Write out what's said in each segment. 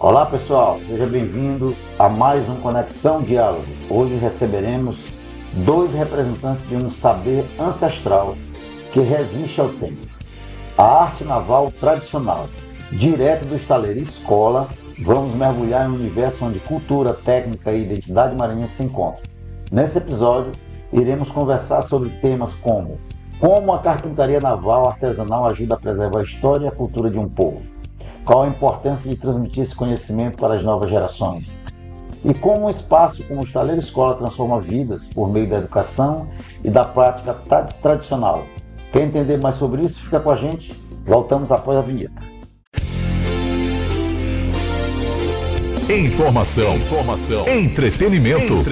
Olá pessoal, seja bem-vindo a mais um Conexão Diálogo. Hoje receberemos dois representantes de um saber ancestral que resiste ao tempo. A arte naval tradicional, direto do estaleiro Escola, vamos mergulhar em um universo onde cultura, técnica e identidade maranhense se encontram. Nesse episódio, iremos conversar sobre temas como a carpintaria naval artesanal ajuda a preservar a história e a cultura de um povo. Qual a importância de transmitir esse conhecimento para as novas gerações? E como um espaço como o Estaleiro Escola transforma vidas por meio da educação e da prática tradicional. Quer entender mais sobre isso? Fica com a gente. Voltamos após a vinheta. Informação, entretenimento,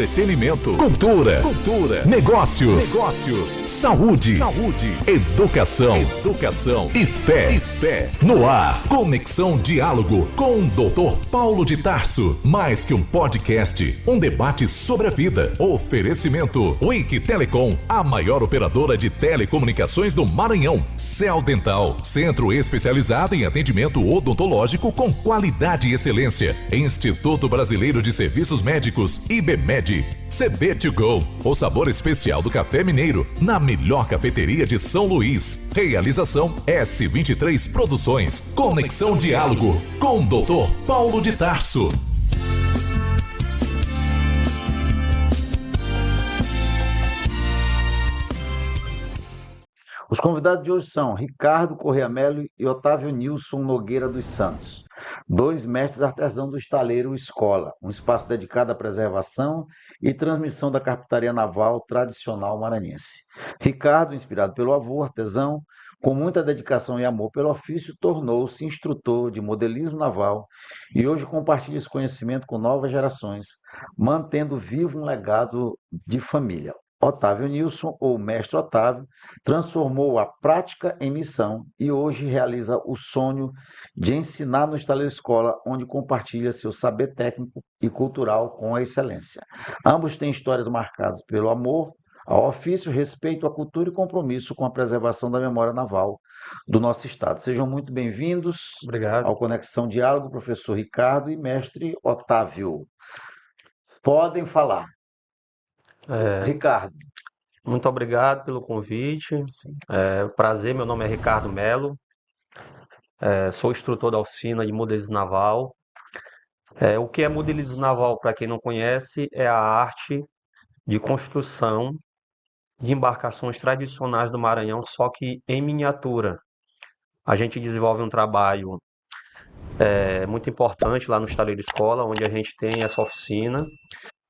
cultura, negócios, saúde, educação e fé. No ar, Conexão Diálogo com o Dr. Paulo de Tarso. Mais que um podcast, um debate sobre a vida. Oferecimento Wiki Telecom, a maior operadora de telecomunicações do Maranhão. Cell Dental, centro especializado em atendimento odontológico com qualidade e excelência. Instituto Brasileiro de Serviços Médicos, IBMED. CB2Go, o sabor especial do café mineiro, na melhor cafeteria de São Luís. Realização S23 Produções. Conexão Diálogo com o Dr. Paulo de Tarso. Os convidados de hoje são Ricardo Correa Melo e Otávio Nilson Nogueira dos Santos, dois mestres artesãos do Estaleiro Escola, um espaço dedicado à preservação e transmissão da carpintaria naval tradicional maranhense. Ricardo, inspirado pelo avô artesão, com muita dedicação e amor pelo ofício, tornou-se instrutor de modelismo naval e hoje compartilha esse conhecimento com novas gerações, mantendo vivo um legado de família. Otávio Nilson, ou Mestre Otávio, transformou a prática em missão e hoje realiza o sonho de ensinar no Estaleiro Escola, onde compartilha seu saber técnico e cultural com a excelência. Ambos têm histórias marcadas pelo amor ao ofício, respeito à cultura e compromisso com a preservação da memória naval do nosso estado. Sejam muito bem-vindos Obrigado. ao Conexão Diálogo, professor Ricardo e mestre Otávio. Podem falar. Ricardo. Muito obrigado pelo convite. Prazer, meu nome é Ricardo Melo. Sou instrutor da oficina de modelismo naval. O que é modelismo naval, para quem não conhece, é a arte de construção de embarcações tradicionais do Maranhão, só que em miniatura. A gente desenvolve um trabalho muito importante lá no Estaleiro Escola, onde a gente tem essa oficina,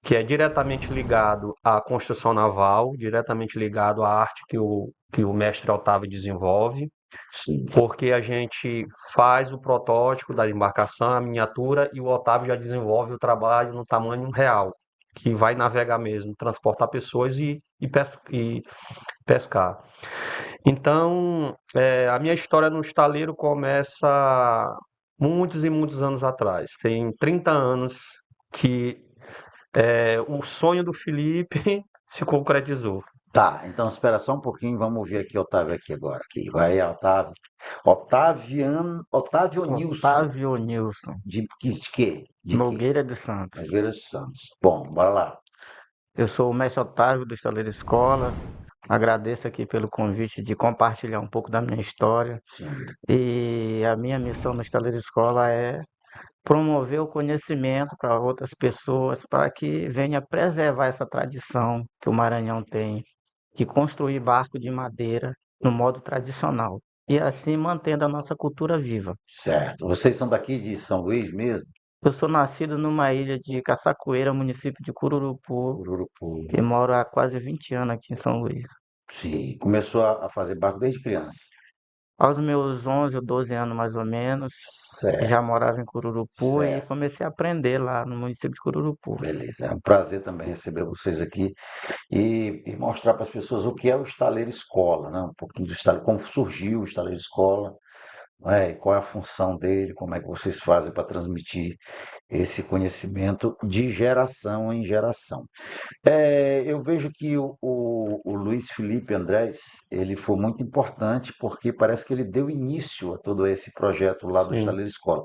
que é diretamente ligado à construção naval, diretamente ligado à arte que o mestre Otávio desenvolve, porque a gente faz o protótipo da embarcação, a miniatura, e o Otávio já desenvolve o trabalho no tamanho real, que vai navegar mesmo, transportar pessoas e pescar. Então, a minha história no estaleiro começa muitos e muitos anos atrás. Tem 30 anos que o sonho do Felipe se concretizou. Tá, então espera só um pouquinho, vamos ouvir aqui Otávio aqui agora. Aqui. Vai, Otávio. Otávio Nilson. Otávio Nilson De quê? De Nogueira dos Santos. Nogueira dos Santos. Bom, bora lá. Eu sou o mestre Otávio do Estaleiro Escola. Agradeço aqui pelo convite de compartilhar um pouco da minha história. Sim. E a minha missão no Estaleiro Escola é promover o conhecimento para outras pessoas, para que venha preservar essa tradição que o Maranhão tem, de construir barco de madeira no modo tradicional. E assim mantendo a nossa cultura viva. Certo. Vocês são daqui de São Luís mesmo? Eu sou nascido numa ilha de Caçacoeira, município de Cururupu, Ururupu. e moro há quase 20 anos aqui em São Luís. Sim. Começou a fazer barco desde criança. Aos meus 11 ou 12 anos, mais ou menos, Certo. já morava em Cururupu e Certo. comecei a aprender lá no município de Cururupu. Beleza. É um prazer também receber vocês aqui e mostrar para as pessoas o que é o Estaleiro Escola, né? Um pouquinho do estaleiro, como surgiu o Estaleiro Escola, E qual é a função dele, como é que vocês fazem para transmitir esse conhecimento de geração em geração. Eu vejo que o Luiz Felipe Andrés, ele foi muito importante porque parece que ele deu início a todo esse projeto lá do Sim, Estaleiro Escola.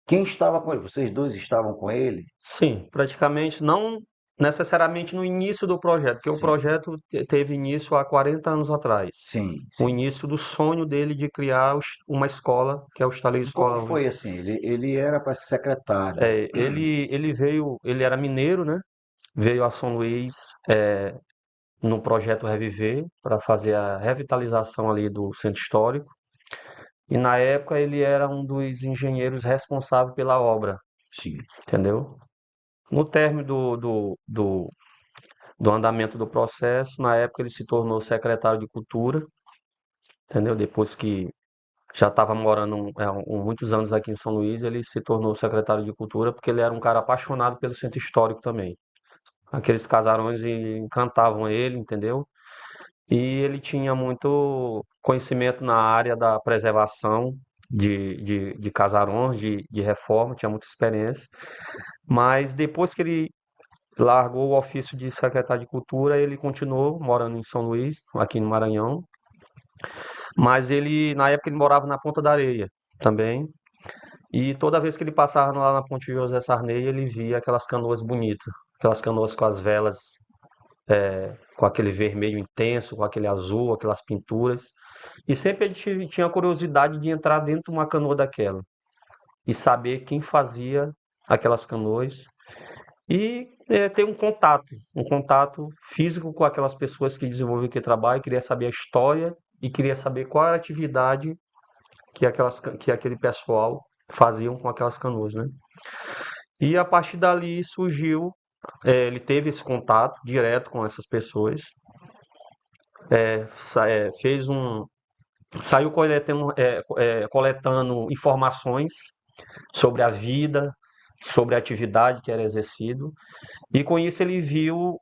Quem estava com ele? Vocês dois estavam com ele? sim, praticamente não necessariamente no início do projeto, porque o Sim, projeto teve início há 40 anos atrás. sim, O sim. início do sonho dele de criar uma escola, que é o Estaleiro E como Escola. foi assim? Ele era para ser secretário. Ele veio, ele era mineiro, né? Veio a São Luís, é, no projeto Reviver, para fazer a revitalização ali do centro histórico. E na época ele era um dos engenheiros responsáveis pela obra, Sim. entendeu? No término do andamento do processo, na época ele se tornou secretário de Cultura, entendeu? Depois que já estava morando muitos anos aqui em São Luís, ele se tornou secretário de Cultura porque ele era um cara apaixonado pelo centro histórico também. Aqueles casarões encantavam ele, entendeu? E ele tinha muito conhecimento na área da preservação de casarões, de reforma, tinha muita experiência. Mas depois que ele largou o ofício de secretário de Cultura, ele continuou morando em São Luís, aqui no Maranhão. Mas ele, na época, ele morava na Ponta da Areia também. E toda vez que ele passava lá na Ponte José Sarney, ele via aquelas canoas bonitas, aquelas canoas com as velas, com aquele vermelho intenso, com aquele azul, aquelas pinturas. E sempre ele tinha curiosidade de entrar dentro de uma canoa daquela e saber quem fazia aquelas canoas e ter um contato físico com aquelas pessoas que desenvolviam aquele trabalho, queria saber a história e queria saber qual era a atividade que aquele pessoal faziam com aquelas canoas, né? E a partir dali surgiu, ele teve esse contato direto com essas pessoas, fez saiu coletando informações sobre a vida, sobre a atividade que era exercido, e com isso ele viu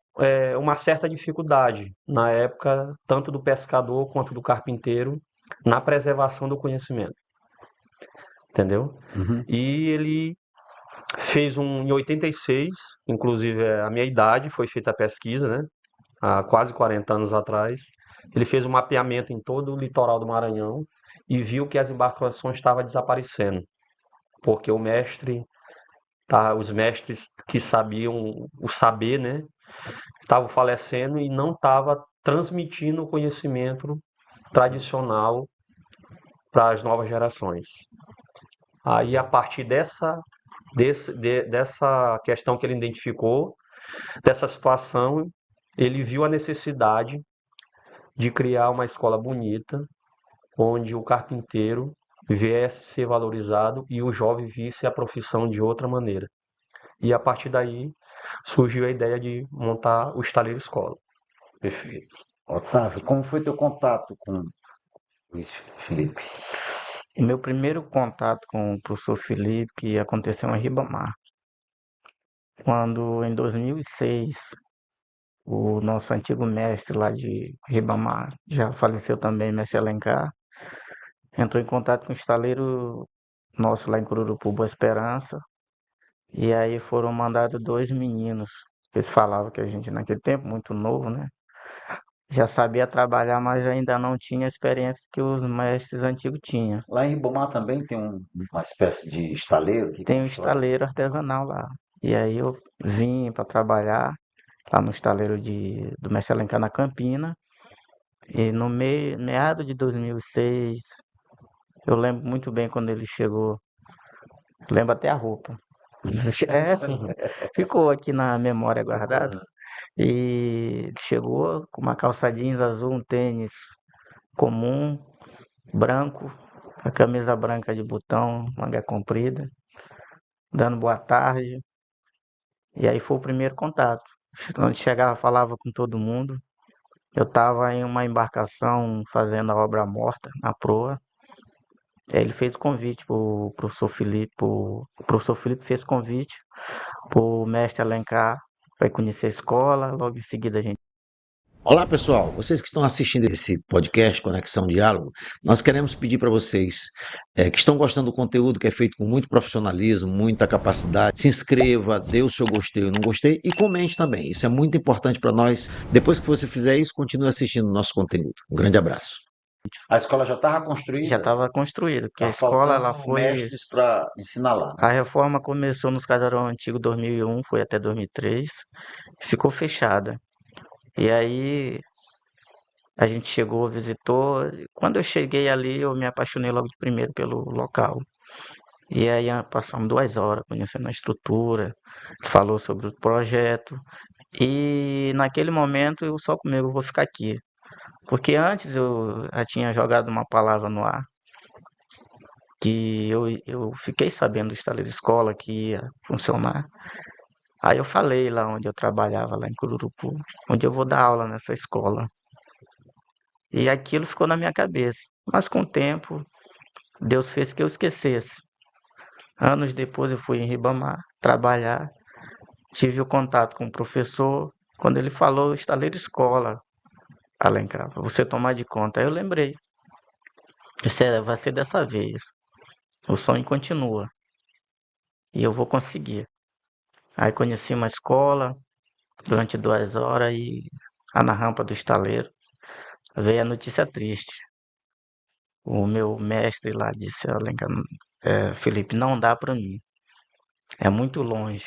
uma certa dificuldade na época, tanto do pescador quanto do carpinteiro, na preservação do conhecimento, entendeu? Uhum. E ele fez em 86, inclusive a minha idade, foi feita a pesquisa, né? Há quase 40 anos atrás. Ele fez um mapeamento em todo o litoral do Maranhão e viu que as embarcações estavam desaparecendo, porque os mestres que sabiam o saber, né, estavam falecendo e não estava transmitindo o conhecimento tradicional para as novas gerações. Aí, a partir dessa questão que ele identificou, dessa situação, ele viu a necessidade de criar uma escola bonita, onde o carpinteiro viesse ser valorizado e o jovem visse a profissão de outra maneira. E a partir daí surgiu a ideia de montar o Estaleiro Escola. Perfeito. Otávio, como foi teu contato com o Luiz Felipe? O meu primeiro contato com o professor Felipe aconteceu em Ribamar, quando em 2006 o nosso antigo mestre lá de Ribamar, já faleceu também, mestre Alencar, entrou em contato com o estaleiro nosso lá em Cururupu, Boa Esperança, e aí foram mandados dois meninos. Eles falavam que a gente naquele tempo, muito novo, né? Já sabia trabalhar, mas ainda não tinha a experiência que os mestres antigos tinham. Lá em Ribamar também tem uma espécie de estaleiro que Tem um constrói. estaleiro artesanal lá. E aí eu vim para trabalhar lá no estaleiro do mestre Alencar na Campina. E no meado de 2006, eu lembro muito bem quando ele chegou. Lembro até a roupa. É, ficou aqui na memória guardado. E chegou com uma calça jeans azul, um tênis comum, branco, a camisa branca de botão, manga comprida, dando boa tarde. E aí foi o primeiro contato. Quando chegava, falava com todo mundo. Eu estava em uma embarcação fazendo a obra morta na proa. Aí ele fez o convite pro professor Felipe, o professor Felipe fez convite pro mestre Alencar para conhecer a escola. Logo em seguida a gente Olá, pessoal. Vocês que estão assistindo esse podcast Conexão Diálogo, nós queremos pedir para vocês que estão gostando do conteúdo que é feito com muito profissionalismo, muita capacidade, se inscreva, dê o seu gostei ou não gostei e comente também. Isso é muito importante para nós. Depois que você fizer isso, continue assistindo o nosso conteúdo. Um grande abraço. A escola já estava Já construída? estava construída, porque a Tá escola ela faltando foi. mestres para ensinar lá, né? A reforma começou nos casarão antigo 2001, foi até 2003, ficou fechada. E aí a gente chegou, visitou. Quando eu cheguei ali, eu me apaixonei logo de primeiro pelo local. E aí passamos 2 horas conhecendo a estrutura, falou sobre o projeto. E naquele momento eu só comigo eu vou ficar aqui. Porque antes eu já tinha jogado uma palavra no ar, que eu fiquei sabendo do estaleiro escola que ia funcionar. Aí eu falei lá onde eu trabalhava, lá em Cururupu, onde eu vou dar aula nessa escola. E aquilo ficou na minha cabeça. Mas com o tempo, Deus fez que eu esquecesse. Anos depois eu fui em Ribamar trabalhar, tive o contato com o professor, quando ele falou estaleiro escola, Alencar, pra você tomar de conta. Aí eu lembrei, vai ser dessa vez, o sonho continua e eu vou conseguir. Aí conheci uma escola durante 2 horas e na rampa do estaleiro veio a notícia triste. O meu mestre lá disse, Alencar, Felipe, não dá para mim, é muito longe.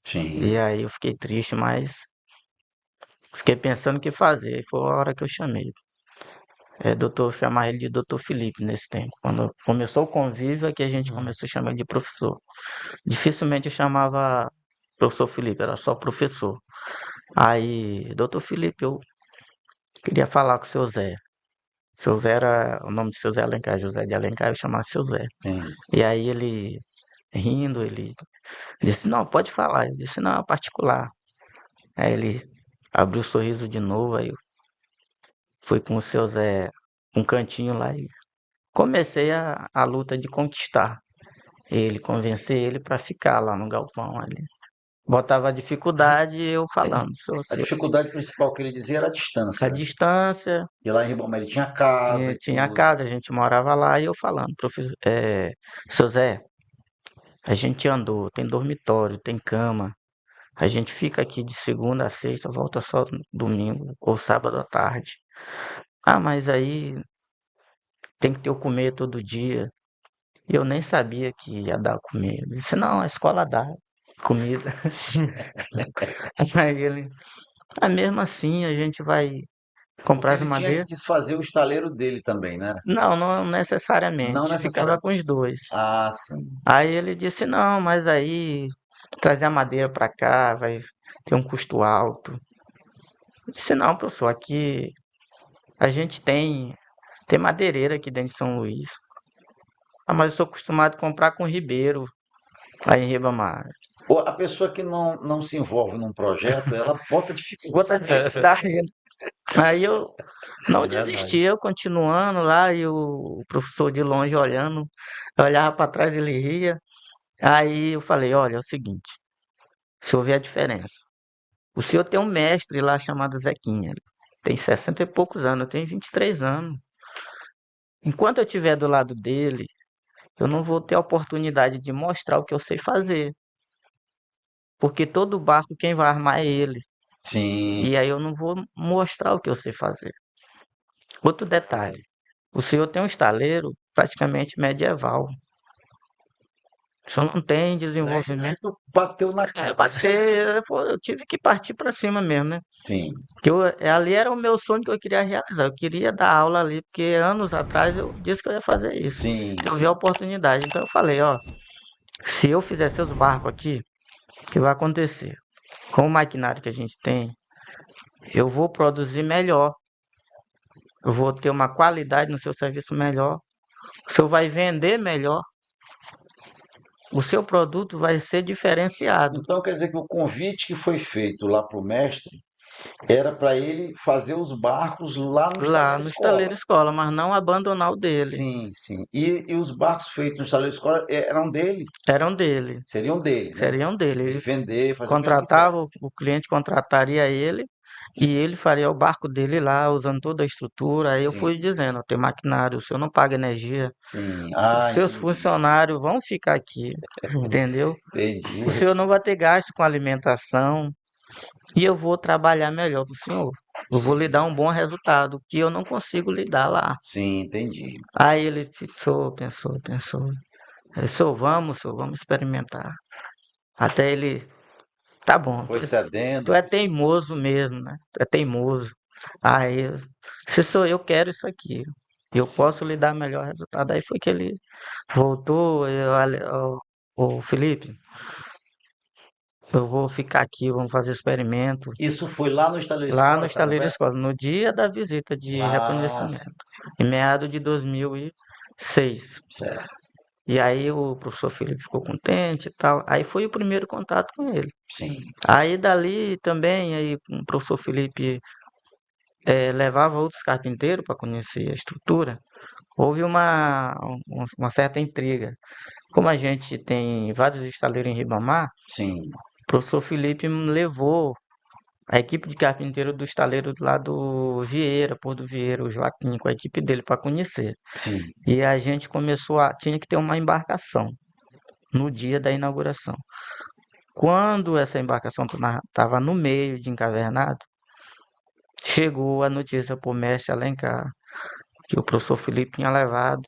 Sim. E aí eu fiquei triste, mas fiquei pensando o que fazer. E foi a hora que eu chamei. Chamar ele de doutor Felipe nesse tempo. Quando começou o convívio, é que a gente começou a chamar ele de professor. Dificilmente eu chamava professor Felipe, era só professor. Aí, doutor Felipe, eu queria falar com o seu Zé. Seu Zé era, o nome de seu Zé Alencar, José de Alencar, eu chamava seu Zé. Sim. E aí ele, rindo, ele disse, não, pode falar. Eu disse, não, é particular. Aí ele abriu o sorriso de novo, aí eu fui com o seu Zé um cantinho lá e comecei a luta de conquistar ele, convencer ele para ficar lá no galpão ali. Botava a dificuldade e eu falando, A dificuldade principal que ele dizia era a a distância. distância, E lá em Ribamar ele tinha casa e tinha tudo. casa, a gente morava lá e eu falando, professor, seu Zé, a gente andou, tem dormitório, tem cama, a gente fica aqui de segunda a sexta, volta só no domingo ou sábado à tarde. Ah, mas aí tem que ter o comer todo dia. E eu nem sabia que ia dar comer. Ele disse, não, a escola dá comida. Aí ele, mesmo assim a gente vai Porque comprar as ele tinha que madeiras? desfazer o estaleiro dele também, né? Não, não Não necessariamente. Ficava necessariamente. com os dois. Ah, sim. Aí ele disse, não, mas aí trazer a madeira para cá vai ter um custo alto. Eu disse, não, professor, aqui a gente tem madeireira aqui dentro de São Luís. Ah, mas eu sou acostumado a comprar com Ribeiro, lá em Ribamar. Ou a pessoa que não se envolve num projeto, ela bota dificuldade. Outra dificuldade. Aí eu não É verdade. desisti, eu continuando lá e o professor de longe olhando, eu olhava para trás, ele ria. Aí eu falei, olha, é o seguinte, o senhor vê a diferença. O senhor tem um mestre lá chamado Zequinha, ele tem 60 e poucos anos, eu tenho 23 anos. Enquanto eu estiver do lado dele, eu não vou ter a oportunidade de mostrar o que eu sei fazer. Porque todo barco quem vai armar é ele. Sim. E aí eu não vou mostrar o que eu sei fazer. Outro detalhe, o senhor tem um estaleiro praticamente medieval. O senhor não tem Aí desenvolvimento. tu bateu na cara. Eu tive que partir para cima mesmo, né? Sim, Que ali era o meu sonho que eu queria realizar. Eu queria dar aula ali, porque anos atrás eu disse que eu ia fazer isso. sim, Eu vi a oportunidade. Então eu falei, ó, se eu fizer seus barcos aqui, o que vai acontecer? Com o maquinário que a gente tem, eu vou produzir melhor. Eu vou ter uma qualidade no seu serviço melhor. O senhor vai vender melhor. O seu produto vai ser diferenciado. Então quer dizer que o convite que foi feito lá para o mestre era para ele fazer os barcos lá no Lá estaleiro no escola. estaleiro escola, mas não abandonar o dele. Sim, sim. E os barcos feitos no estaleiro escola eram dele, Eram dele. seriam dele, né? Seriam dele. Ele Ele vender, fazer o que ele contratava, quisesse. o cliente contrataria ele e ele faria o barco dele lá, usando toda a estrutura. Aí eu fui Sim, dizendo, tem maquinário, o senhor não paga energia, sim. os Ah, seus entendi. funcionários vão ficar aqui, entendeu? O Entendi. senhor não vai ter gasto com alimentação e eu vou trabalhar melhor para o senhor. Eu vou lhe Sim, dar um bom resultado, que eu não consigo lhe dar lá. sim, entendi. Aí ele pensou. Aí, senhor, vamos experimentar. Até ele, tá bom, Foi cedendo, tu é foi cedendo. teimoso mesmo, né? Tu é teimoso. Aí, se sou eu, quero isso aqui. Eu Sim. posso lhe dar melhor resultado. Aí foi que ele voltou, ô Felipe, eu vou ficar aqui, vamos fazer experimento. Isso foi lá no estaleiro Lá escola, no essa estaleiro conversa? escola, no dia da visita de Ah, sim, reconhecimento, sim. em meados de 2006. Certo. E aí o professor Felipe ficou contente e tal. Aí foi o primeiro contato com ele. Sim, Aí dali também, aí o professor Felipe levava outros carpinteiros para conhecer a estrutura. Houve uma certa intriga. Como a gente tem vários estaleiros em Ribamar, sim, o professor Felipe me levou a equipe de carpinteiro do estaleiro lá do Vieira, Pôr do Vieira, o Joaquim, com a equipe dele para conhecer. sim. E a gente tinha que ter uma embarcação no dia da inauguração. Quando essa embarcação estava no meio de encavernado, chegou a notícia para o mestre Alencar que o professor Felipe tinha levado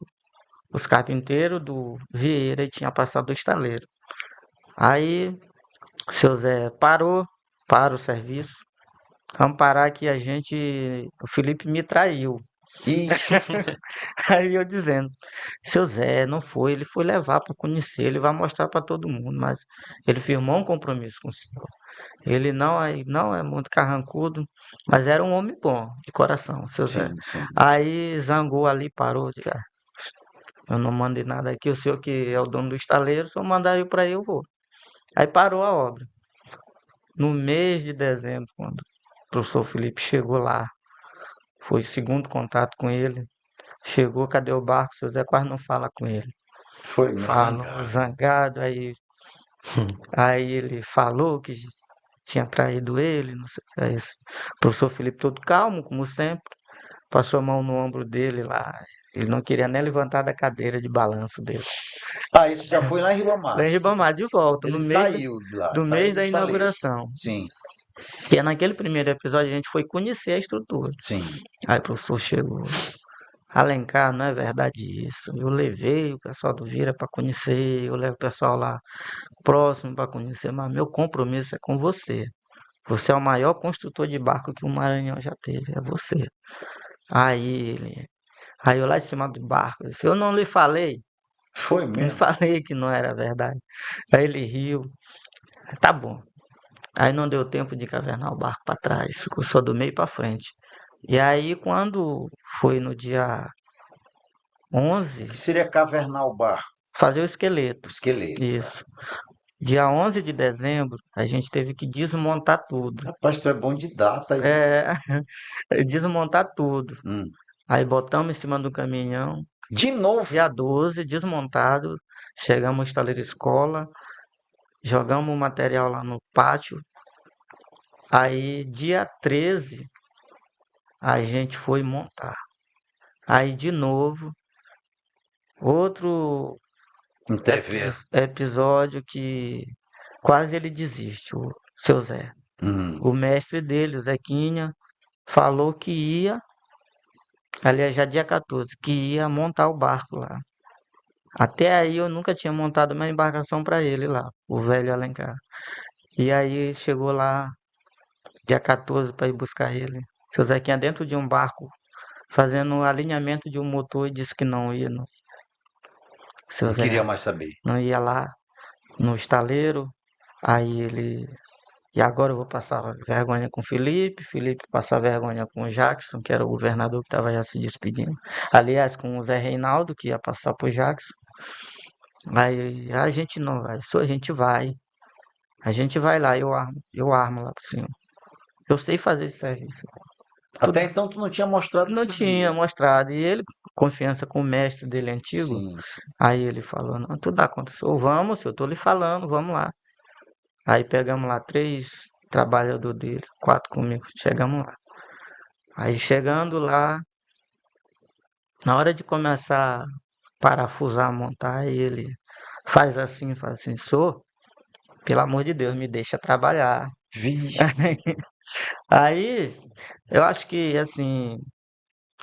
os carpinteiros do Vieira e tinha passado o estaleiro. Aí, seu Zé para o serviço. Vamos parar que o Felipe me traiu. Ixi, Aí eu dizendo, seu Zé, não foi, ele foi levar para conhecer, ele vai mostrar para todo mundo, mas ele firmou um compromisso com o senhor. Ele não é muito carrancudo, mas era um homem bom, de coração, seu Zé. sim, sim. Aí zangou ali, parou, disse, eu não mandei nada aqui, o senhor que é o dono do estaleiro, se eu mandar eu para aí, eu vou. Aí parou a obra. No mês de dezembro, quando o professor Felipe chegou lá, foi o segundo contato com ele, chegou, cadê o barco? Seu Zé quase não fala com ele. Foi mesmo Falou, zangado. zangado, aí ele falou que tinha traído ele, não sei, aí o professor Felipe todo calmo, como sempre, passou a mão no ombro dele lá. Ele não queria nem levantar da cadeira de balanço dele. Ah, isso já foi lá em Ribamar. Lá em Ribamar, de volta, Ele saiu de lá, do saiu mês do da estaleiro. inauguração. Sim, E é naquele primeiro episódio a gente foi conhecer a estrutura. sim. Aí o professor chegou, Alencar, não é verdade isso. Eu levei o pessoal do Vira para conhecer, eu levo o pessoal lá próximo para conhecer, mas meu compromisso é com você. Você é o maior construtor de barco que o Maranhão já teve, é você. Aí ele, aí eu lá em cima do barco, disse, eu não lhe falei, Foi não lhe mesmo. falei que não era verdade. Aí ele riu, tá bom. Aí não deu tempo de cavernar o barco para trás, ficou só do meio para frente. E aí quando foi no dia O 11, que seria cavernar o bar? fazer o O esqueleto. esqueleto, tá? Isso. Dia 11 de dezembro, a gente teve que desmontar tudo. Rapaz, tu é bom de data aí. É, desmontar tudo. Hum. Aí botamos em cima do caminhão. De novo? Dia 12, desmontado. Chegamos no estaleiro escola. Jogamos o material lá no pátio. Aí, dia 13, a gente foi montar. Aí, de novo, outro Entrever. episódio que quase ele desiste, o seu Zé. Hum. O mestre dele, o Zequinha, falou que ia, aliás, já dia 14, que ia montar o barco lá. Até aí eu nunca tinha montado uma embarcação para ele lá, o velho Alencar. E aí chegou lá, dia 14, para ir buscar ele. Seu Zequinha dentro de um barco, fazendo o alinhamento de um motor e disse que não ia. Não. Seu Não Zé queria mais saber. não ia lá no estaleiro. Aí ele. E agora eu vou passar vergonha com o Felipe, Felipe passar vergonha com o Jackson, que era o governador que estava já se despedindo. Aliás, com o Zé Reinaldo, que ia passar pro Jackson. Aí a gente não vai, só a gente vai. A gente vai lá, eu armo lá pro senhor. Eu sei fazer esse serviço. Até então tu não tinha mostrado que Não tinha sabia. mostrado. E ele, confiança com o mestre dele antigo, Sim, sim. aí ele falou, não, tu dá conta, senhor, vamos, senhor, eu tô lhe falando, vamos lá. Aí pegamos lá três trabalhador dele, 4 comigo, chegamos lá. Aí chegando lá, na hora de começar a parafusar, montar, ele faz assim, sou, pelo amor de Deus, me deixa trabalhar. Vixe, Aí, eu acho que, assim,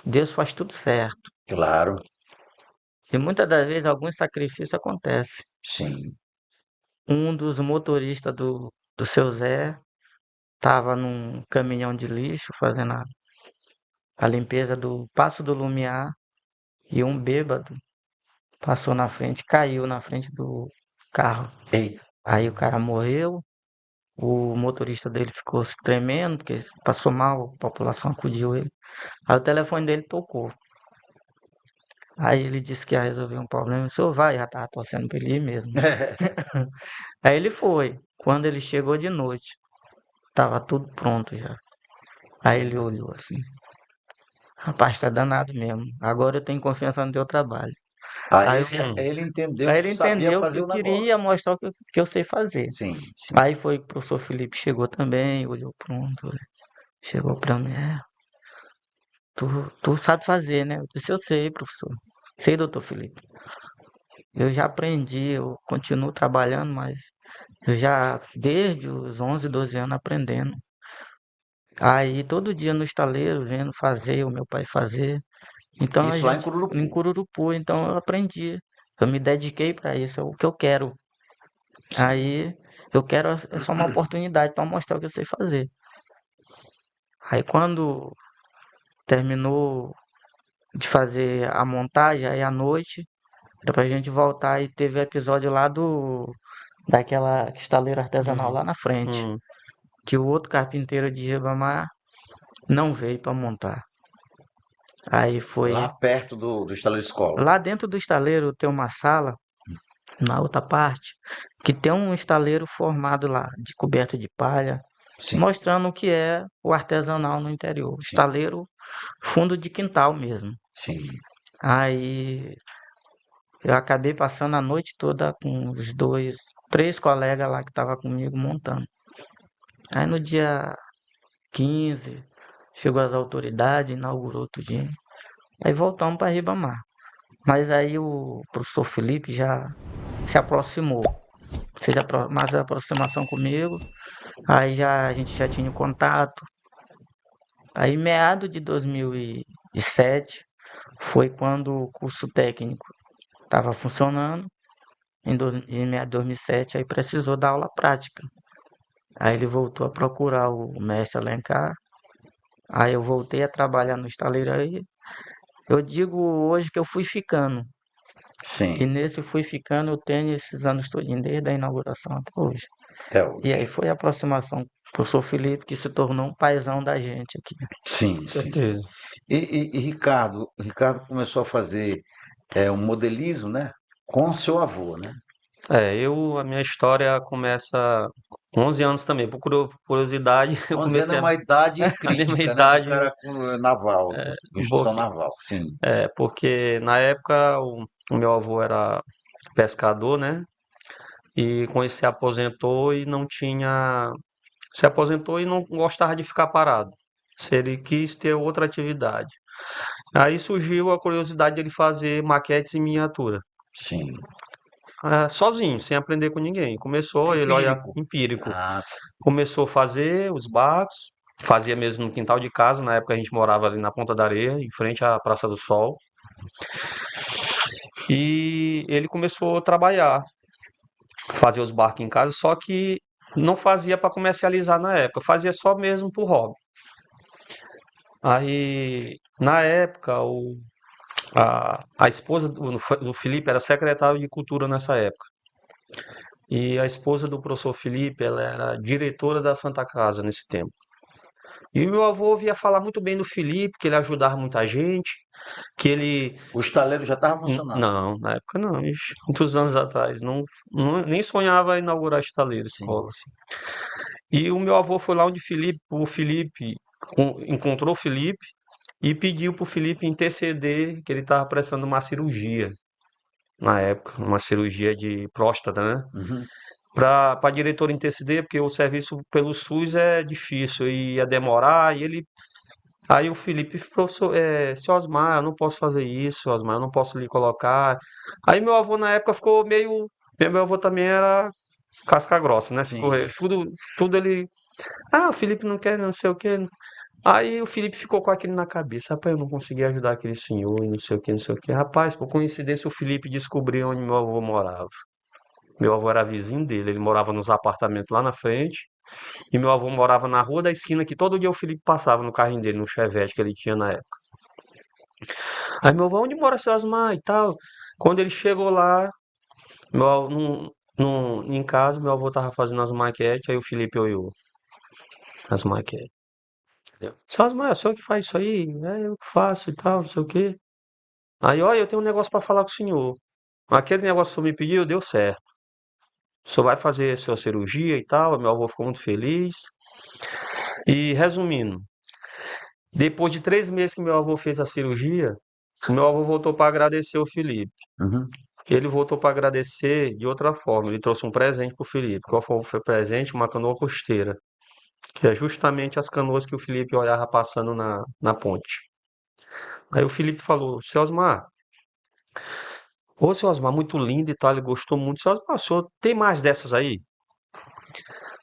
Deus faz tudo certo. claro, E muitas das vezes alguns sacrifícios acontecem. sim. Um dos motoristas do seu Zé estava num caminhão de lixo fazendo a limpeza do Passo do Lumiar e um bêbado passou na frente, caiu na frente do carro. Ei, Aí o cara morreu, o motorista dele ficou se tremendo, porque passou mal, a população acudiu ele. Aí o telefone dele tocou. Aí ele disse que ia resolver um problema. O senhor vai, já tava torcendo pra ele ir mesmo. Aí ele foi. Quando ele chegou de noite, tava tudo pronto já. Aí ele olhou assim. Rapaz, tá danado mesmo. Agora eu tenho confiança no teu trabalho. aí Aí, ele entendeu aí que ele tu sabia entendeu que fazer eu o queria negócio. mostrar o que eu sei fazer. Sim, sim. Aí foi que o professor Felipe chegou também, olhou pronto. Chegou pra mim, tu sabe fazer, né? Eu disse, eu sei, professor. Sei, doutor Felipe. Eu já aprendi, eu continuo trabalhando, mas eu já, desde os 11, 12 anos, aprendendo. Aí, todo dia no estaleiro, vendo fazer, o meu pai fazer. Então, a Isso lá em gente, em Cururupu. Cururupu, então eu aprendi. Eu me dediquei para isso, é o que eu quero. Sim. Aí, eu quero, é só uma oportunidade para mostrar o que eu sei fazer. Aí, quando terminou de fazer a montagem, aí à noite, era pra gente voltar e teve o episódio lá daquela estaleira artesanal lá na frente, Hum. que o outro carpinteiro de Ribamar não veio para montar. Aí foi Lá perto do estaleiro escola. lá dentro do estaleiro tem uma sala na outra parte que tem um estaleiro formado lá de coberto de palha, Sim, mostrando o que é o artesanal no interior, sim, estaleiro fundo de quintal mesmo. sim. Aí eu acabei passando a noite toda com os dois, três colegas lá que estavam comigo montando. Aí no dia 15 chegou as autoridades, inaugurou tudinho. Aí voltamos para Ribamar. Mas aí o professor Felipe já se aproximou, fez mais aproximação comigo. Aí a gente já tinha o contato. Aí meado de 2007 foi quando o curso técnico estava funcionando. Em meado de 2007 aí precisou dar aula prática. Aí ele voltou a procurar o mestre Alencar. Aí eu voltei a trabalhar no estaleiro aí. Eu digo hoje que eu fui ficando. E Sim, nesse fui ficando, eu tenho esses anos todinhos, desde a inauguração até hoje. até E aí hoje. foi a aproximação com o professor Felipe, que se tornou um paizão da gente aqui. Sim, sim, sim. Certeza. E Ricardo começou a fazer um modelismo, né? Com seu avô, né? A minha história começa com 11 anos também. Por curiosidade, eu 11 anos é comecei uma idade a mesma crítica, né? Do idade, cara naval, um construção pouquinho. naval. Sim, Porque na época o meu avô era pescador, né? E com isso se aposentou e não tinha. Se aposentou e não gostava de ficar parado. Se ele quis ter outra atividade. Aí surgiu a curiosidade de ele fazer maquetes em miniatura. sim. Sozinho, sem aprender com ninguém. Começou, ele olha Empírico. empírico. Ah, sim. Começou a fazer os barcos, fazia mesmo no quintal de casa. Na época a gente morava ali na Ponta da Areia, em frente à Praça do Sol. E ele começou a trabalhar, fazer os barcos em casa, só que não fazia para comercializar na época, fazia só mesmo por hobby. Aí, na época, a esposa do Felipe era secretário de cultura nessa época. E a esposa do professor Felipe, ela era diretora da Santa Casa nesse tempo. E o meu avô ouvia falar muito bem do Felipe, que ele ajudava muita gente, que ele. O estaleiro já estava funcionando. Não, na época não, ixi, muitos anos atrás. Nem sonhava em inaugurar estaleiro, Sim, escola. E o meu avô foi lá onde o Felipe encontrou o Felipe e pediu para o Felipe interceder, que ele estava precisando de uma cirurgia na época, uma cirurgia de próstata, né? uhum, para a diretora interceder, porque o serviço pelo SUS é difícil e ia demorar, e ele. Aí o Felipe, professor, seu Osmar, eu não posso fazer isso, Osmar, eu não posso lhe colocar. Aí meu avô na época ficou meio. Meu avô também era casca grossa, né? Ficou, Sim. tudo ele. Ah, o Felipe não quer, não sei o quê. Aí o Felipe ficou com aquilo na cabeça. Rapaz, eu não consegui ajudar aquele senhor e não sei o que, não sei o que. Rapaz, por coincidência, o Felipe descobriu onde meu avô morava. Meu avô era vizinho dele, ele morava nos apartamentos lá na frente. E meu avô morava na rua da esquina que todo dia o Felipe passava no carrinho dele, no Chevette que ele tinha na época. Aí meu avô, onde mora seu Osmar e tal? Quando ele chegou lá, em casa, meu avô tava fazendo as maquetes, aí o Felipe olhou as maquetes. Entendeu? Seu Osmar, é o senhor que faz isso aí? É eu que faço e tal, não sei o quê. Aí, olha, eu tenho um negócio para falar com o senhor. Aquele negócio que o senhor me pediu, deu certo. O senhor vai fazer sua cirurgia e tal. Meu avô ficou muito feliz. E resumindo, depois de 3 meses que meu avô fez a cirurgia, o meu avô voltou para agradecer o Felipe. Uhum. Ele voltou para agradecer de outra forma. Ele trouxe um presente para o Felipe. Qual foi o presente? Uma canoa costeira, que é justamente as canoas que o Felipe olhava passando na ponte. Aí o Felipe falou: Seu Osmar, ô seu Osmar, muito lindo e tal, ele gostou muito. Seu Osmar, o senhor tem mais dessas aí?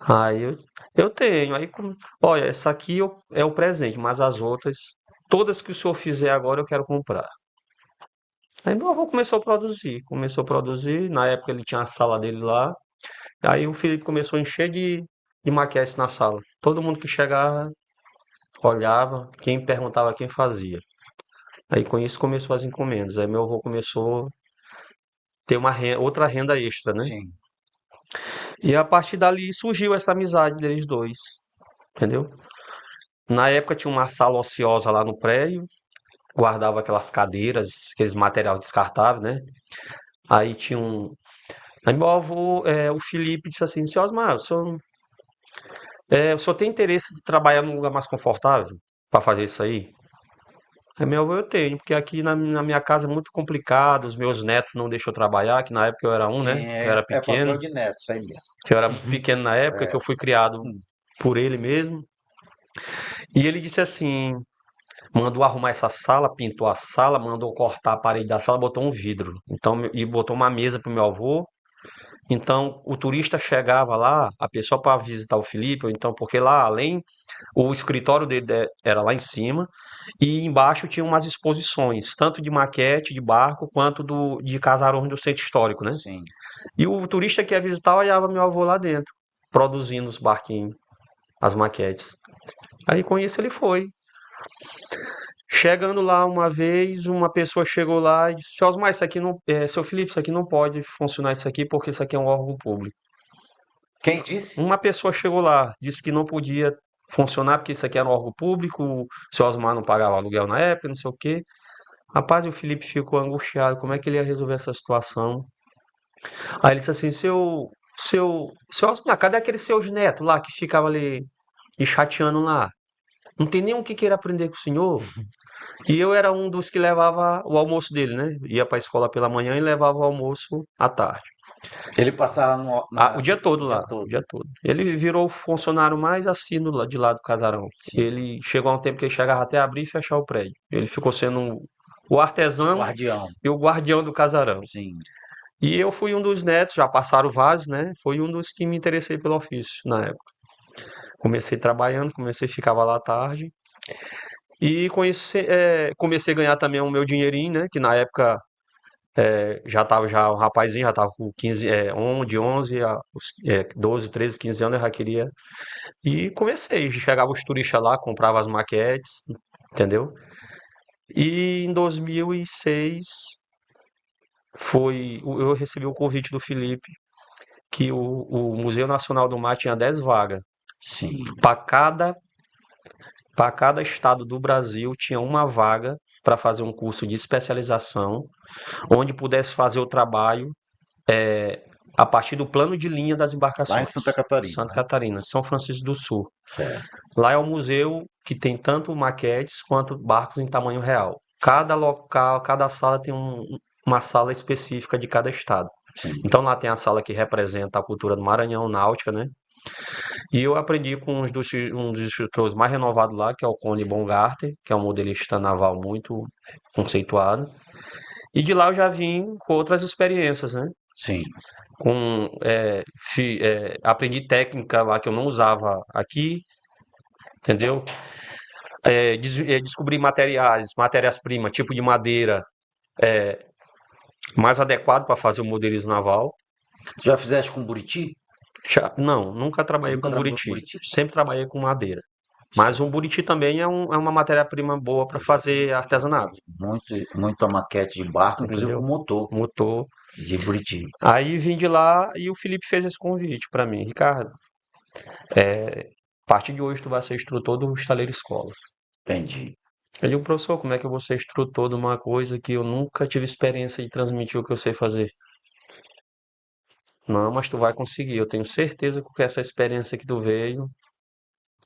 Aí eu tenho. Aí, olha, essa aqui é o presente, mas as outras, todas que o senhor fizer agora, eu quero comprar. Aí meu avô começou a produzir. Na época ele tinha a sala dele lá. Aí o Felipe começou a encher de maquetes na sala. Todo mundo que chegava, olhava, quem perguntava quem fazia. Aí com isso começou as encomendas. Aí meu avô começou a ter outra renda extra, né? Sim. E a partir dali surgiu essa amizade deles dois, entendeu? Na época tinha uma sala ociosa lá no prédio, guardava aquelas cadeiras, aqueles material descartável, né? Aí tinha um. Aí meu avô, o Felipe, disse assim: Seu Osmar, o senhor tem interesse de trabalhar num lugar mais confortável para fazer isso aí? Aí meu avô, eu tenho, porque aqui na minha casa é muito complicado, os meus netos não deixam eu trabalhar, que na época eu era um, né? Sim, Eu era é pequeno, papel de neto, isso aí mesmo. que eu era pequeno na época, que eu fui criado Hum. por ele mesmo. E ele disse assim: mandou arrumar essa sala, pintou a sala, mandou cortar a parede da sala, botou um vidro. Então, e botou uma mesa pro meu avô. Então, o turista chegava lá, a pessoa para visitar o Felipe, ou então, porque lá, além, o escritório dele era lá em cima, e embaixo tinha umas exposições, tanto de maquete, de barco, quanto de casarões do centro histórico, né? Sim. E o turista que ia visitar olhava meu avô lá dentro, produzindo os barquinhos, as maquetes. Aí com isso ele foi. Chegando lá uma vez, uma pessoa chegou lá e disse: Seu Osmar, isso aqui não, seu Felipe, isso aqui não pode funcionar isso aqui porque isso aqui é um órgão público. Quem disse? Uma pessoa chegou lá, disse que não podia funcionar porque isso aqui era um órgão público, o seu Osmar não pagava aluguel na época, não sei o quê. Rapaz, e o Felipe ficou angustiado, como é que ele ia resolver essa situação? Aí ele disse assim: seu Osmar, cadê aqueles seus netos lá que ficavam ali e chateando lá? Não tem nenhum que queira aprender com o senhor? E eu era um dos que levava o almoço dele, né? Ia para a escola pela manhã e levava o almoço à tarde. Ele passava O dia todo o lá, dia o todo. dia todo. Ele virou o funcionário mais assíduo de lá do casarão. Sim. Ele chegou a um tempo que ele chegava até a abrir e fechar o prédio. Ele ficou sendo o O artesão guardião. e o guardião do casarão. Sim. E eu fui um dos netos, já passaram vários, né? Foi um dos que me interessei pelo ofício na época. Comecei trabalhando, ficava lá à tarde. E com isso, comecei a ganhar também o meu dinheirinho, né? Que na época já estava já um rapazinho, já estava com 15, de 11 a 12, 13, 15 anos, eu já queria. E comecei, chegava os turistas lá, comprava as maquetes, entendeu? E em 2006 eu recebi o convite do Felipe, que o Museu Nacional do Mar tinha 10 vagas. Sim. Para cada estado do Brasil tinha uma vaga para fazer um curso de especialização, onde pudesse fazer o trabalho a partir do plano de linha das Lá em embarcações. Santa Catarina. Santa Catarina, São Francisco do Sul. Certo. Lá é um museu que tem tanto maquetes quanto barcos em tamanho real. Cada local, cada sala tem uma sala específica de cada estado. Sim. Então lá tem a sala que representa a cultura do Maranhão, náutica, né? E eu aprendi com um dos instrutores mais renovados lá, que é o Cone Bongarter, que é um modelista naval muito conceituado. E de lá eu já vim com outras experiências, né? Sim. Aprendi técnica lá que eu não usava aqui, entendeu? Descobri matérias-primas, tipo de madeira mais adequado para fazer o modelismo naval. Já fizeste com buriti? Não, nunca trabalhei Nunca com trabalhou buriti. com buriti? Sempre trabalhei com madeira. Mas um buriti também é uma matéria-prima boa para fazer artesanato, Muita maquete de barco, inclusive entendeu? com motor Motor. de buriti. Aí vim de lá e o Felipe fez esse convite para mim. Ricardo, a partir de hoje tu vai ser instrutor do Estaleiro Escola. Entendi. Eu digo, professor, como é que eu vou ser instrutor de uma coisa que eu nunca tive experiência de transmitir o que eu sei fazer? Não, mas tu vai conseguir. Eu tenho certeza que com essa experiência que tu veio.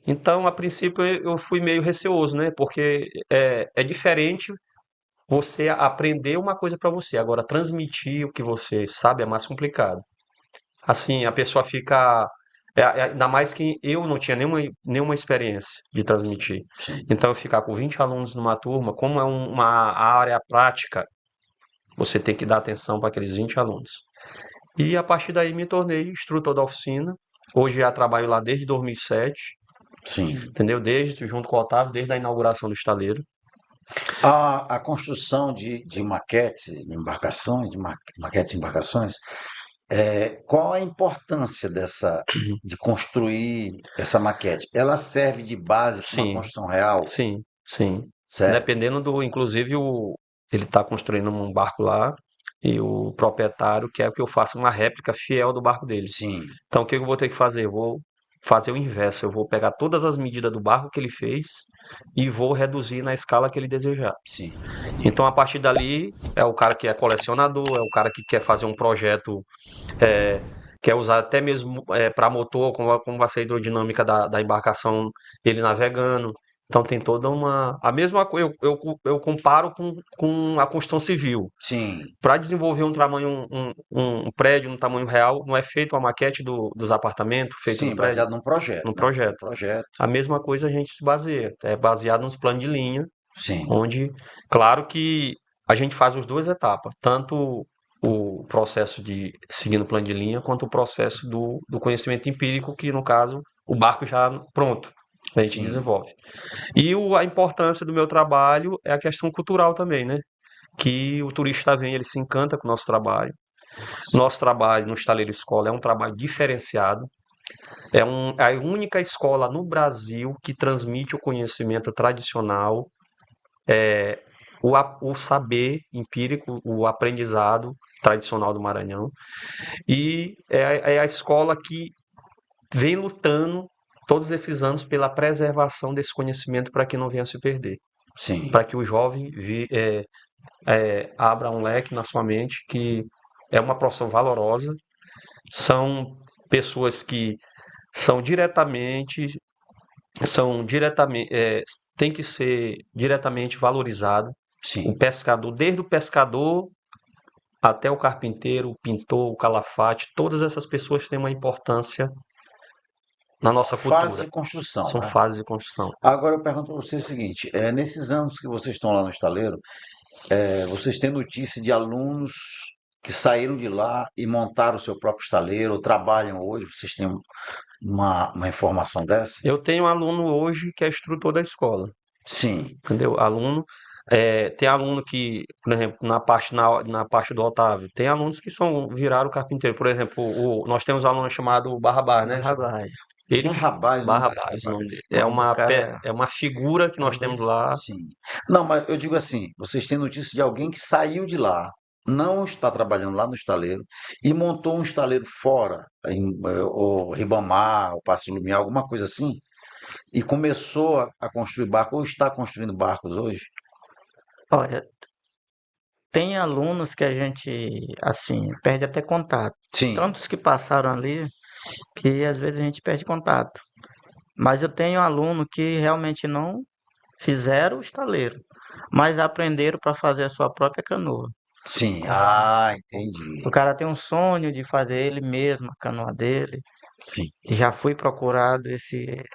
Então, a princípio, eu fui meio receoso, né? Porque é diferente você aprender uma coisa para você. Agora, transmitir o que você sabe é mais complicado. Assim, a pessoa fica. Ainda mais que eu não tinha nenhuma experiência de transmitir. Sim. Então, eu ficar com 20 alunos numa turma, como é uma área prática, você tem que dar atenção para aqueles 20 alunos. E a partir daí me tornei instrutor da oficina. Hoje já trabalho lá desde 2007, Sim. entendeu? Junto com o Otávio, desde a inauguração do estaleiro. A construção de maquetes, de embarcações, maquete de embarcações, qual a importância de construir essa maquete? Ela serve de base para uma Sim, construção real, sim, sim. certo? Dependendo inclusive ele está construindo um barco lá e o proprietário quer que eu faça uma réplica fiel do barco dele. Sim, Então o que eu vou ter que fazer? Eu vou fazer o inverso. Eu vou pegar todas as medidas do barco que ele fez e vou reduzir na escala que ele desejar. sim, Então a partir dali é o cara que é colecionador, é o cara que quer fazer um projeto, quer usar até mesmo para motor, como vai ser a hidrodinâmica da embarcação, ele navegando. Então tem toda a mesma coisa, eu comparo com a construção civil. sim, Para desenvolver um prédio no tamanho real, não é feito a maquete dos apartamentos, feito no sim, prédio, baseado num projeto, no né? Um projeto. projeto, A mesma coisa a gente se baseia, é baseado nos planos de linha, sim, onde, claro que a gente faz as duas etapas, tanto o processo de seguindo o plano de linha, quanto o processo do conhecimento empírico, que no caso, o barco já pronto, a gente sim, desenvolve. E a importância do meu trabalho é a questão cultural também, né? Que o turista vem, ele se encanta com o nosso trabalho. Nosso trabalho no Estaleiro Escola é um trabalho diferenciado. É a única escola no Brasil que transmite o conhecimento tradicional, o saber empírico, o aprendizado tradicional do Maranhão. E é a escola que vem lutando todos esses anos pela preservação desse conhecimento para que não venha a se perder. sim, Para que o jovem abra um leque na sua mente, que é uma profissão valorosa, são pessoas que são tem que ser diretamente valorizado. sim. O pescador, desde o pescador até o carpinteiro, o pintor, o calafate, todas essas pessoas têm uma importância na nossa Fase cultura. de construção, São né? fases de construção. Agora eu pergunto para você o seguinte: nesses anos que vocês estão lá no estaleiro, vocês têm notícia de alunos que saíram de lá e montaram o seu próprio estaleiro, ou trabalham hoje? Vocês têm uma informação dessa? Eu tenho um aluno hoje que é instrutor da escola, Sim, entendeu? Tem aluno que, por exemplo, na parte do Otávio, tem alunos que viraram carpinteiro. Por exemplo, nós temos um aluno chamado Barrabás, né? Barrabás. Ele, Barrabás, não é? Barrabás, o nome dele. O nome do cara É uma figura que nós temos lá. Sim. Não, mas eu digo assim, vocês têm notícia de alguém que saiu de lá, não está trabalhando lá no estaleiro e montou um estaleiro fora, ou Ribamar, ou Passo Lumiar, alguma coisa assim, e começou a construir barcos, ou está construindo barcos hoje? Olha, tem alunos que a gente, assim, perde até contato. Sim, Tantos que passaram ali que às vezes a gente perde contato. Mas eu tenho aluno que realmente não fizeram o estaleiro, mas aprenderam para fazer a sua própria canoa. Sim, entendi. O cara tem um sonho de fazer ele mesmo a canoa dele. Sim, Já fui procurado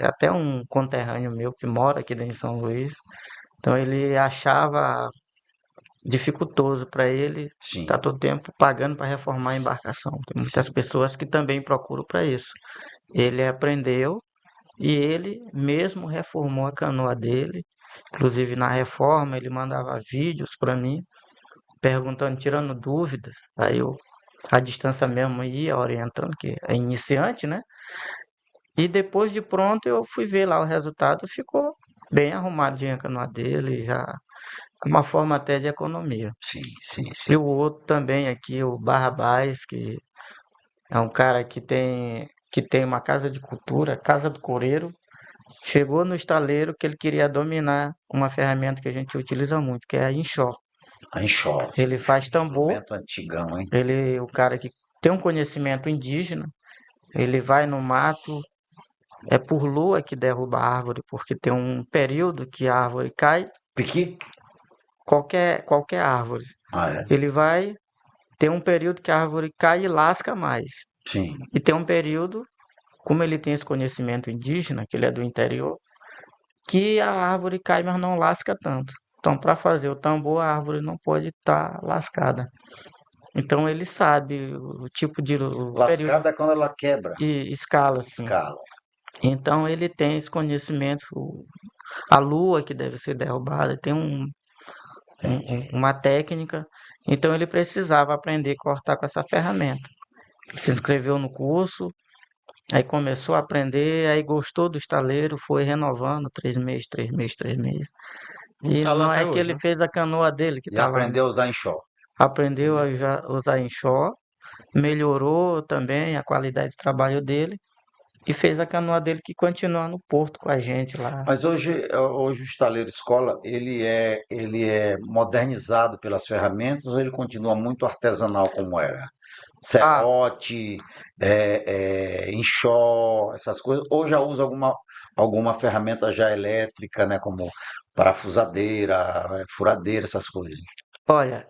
até um conterrâneo meu que mora aqui dentro de São Luís. Então ele achava dificultoso para ele sim, estar todo tempo pagando para reformar a embarcação. Tem muitas sim. pessoas que também procuram para isso. Ele aprendeu e ele mesmo reformou a canoa dele. Inclusive na reforma ele mandava vídeos para mim, perguntando, tirando dúvidas. Aí eu, a distância mesmo ia orientando, que é iniciante, né? E depois de pronto eu fui ver lá o resultado, ficou bem arrumadinha a canoa dele, já uma forma até de economia. Sim, sim, E sim. o outro também aqui, o Barrabás, que é um cara que tem uma casa de cultura, Casa do Coreiro. Chegou no estaleiro que ele queria dominar uma ferramenta que a gente utiliza muito, que é a enxó. A enxó, sim. Ele faz tambor, Instrumento antigão, hein? o cara que tem um conhecimento indígena, ele vai no mato, é por lua que derruba a árvore, porque tem um período que a árvore cai, Piqui? qualquer árvore. É. Ele vai ter um período que a árvore cai e lasca mais. Sim, E tem um período, como ele tem esse conhecimento indígena, que ele é do interior, que a árvore cai, mas não lasca tanto. Então, para fazer o tambor, a árvore não pode estar lascada. Então, ele sabe o tipo de o período lascada é quando ela quebra. e escala, assim. Escala. Então, ele tem esse conhecimento. A lua que deve ser derrubada tem Entendi. uma técnica. Então, ele precisava aprender a cortar com essa ferramenta. Se inscreveu no curso, aí começou a aprender, aí gostou do estaleiro, foi renovando 3 meses, 3 meses, 3 meses. E E tá lá não até é que hoje, ele né? fez a canoa dele que E tá lá, né? aprendeu a usar enxó. Aprendeu a usar enxó, melhorou também a qualidade de trabalho dele e fez a canoa dele que continua no porto com a gente lá. Mas hoje o estaleiro escola, ele é modernizado pelas ferramentas ou ele continua muito artesanal como era? Ah, Serrote, enxó, essas coisas, ou já usa alguma ferramenta já elétrica, né, como parafusadeira, furadeira, essas coisas. olha,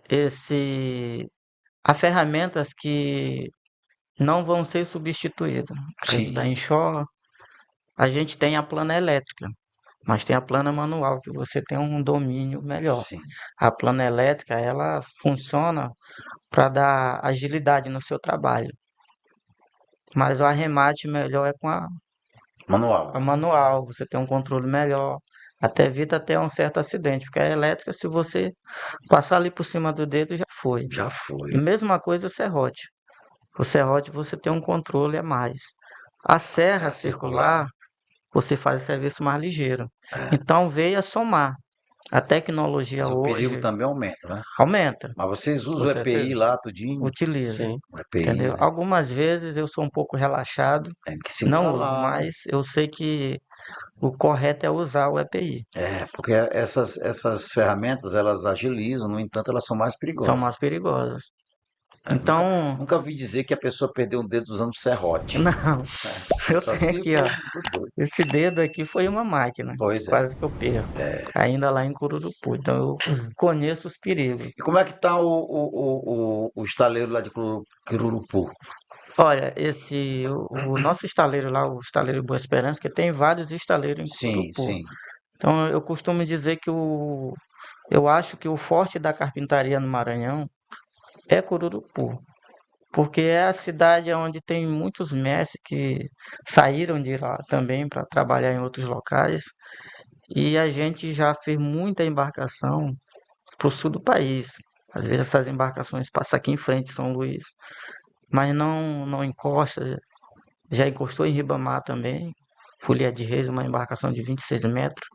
há ferramentas que não vão ser substituídas. No caso da Sim, enxó, a gente tem a plana elétrica, mas tem a plana manual, que você tem um domínio melhor. sim. A plana elétrica, ela funciona para dar agilidade no seu trabalho, mas o arremate melhor é com a Manual. manual, você tem um controle melhor, até evita até um certo acidente, porque a elétrica, se você passar ali por cima do dedo, já foi. Já foi. Mesma coisa o serrote. O serrote você tem um controle a mais. A serra Serra circular. circular, você faz o serviço mais ligeiro. Então veio a somar. A tecnologia Mas o perigo hoje também aumenta, né? aumenta, Mas vocês Com usam o EPI certeza. lá, tudinho? utiliza, Sim. O EPI, entendeu? né? Algumas vezes eu sou um pouco relaxado, Tem que não simular uso, lá, né? mas eu sei que o correto é usar o EPI. Porque essas ferramentas, elas agilizam, no entanto, elas são mais São perigosas. mais perigosas. Nunca, Então, nunca vi dizer que a pessoa perdeu um dedo usando serrote. não, eu Só tenho se aqui, for ó. muito doido. Esse dedo aqui foi uma máquina, Pois é. quase que eu perco. Ainda lá em Cururupu. Então eu conheço os perigos. E como é que tá o estaleiro lá de Cururupu? Olha, o nosso estaleiro lá, o estaleiro Boa Esperança, que tem vários estaleiros em Sim, Cururupu. sim. Então eu costumo dizer que eu acho que o forte da carpintaria no Maranhão é Cururupu, porque é a cidade onde tem muitos mestres que saíram de lá também para trabalhar em outros locais. E a gente já fez muita embarcação para o sul do país. Às vezes essas embarcações passam aqui em frente, São Luís, mas não encosta. Já encostou em Ribamar também. Folia de Reis, uma embarcação de 26 metros.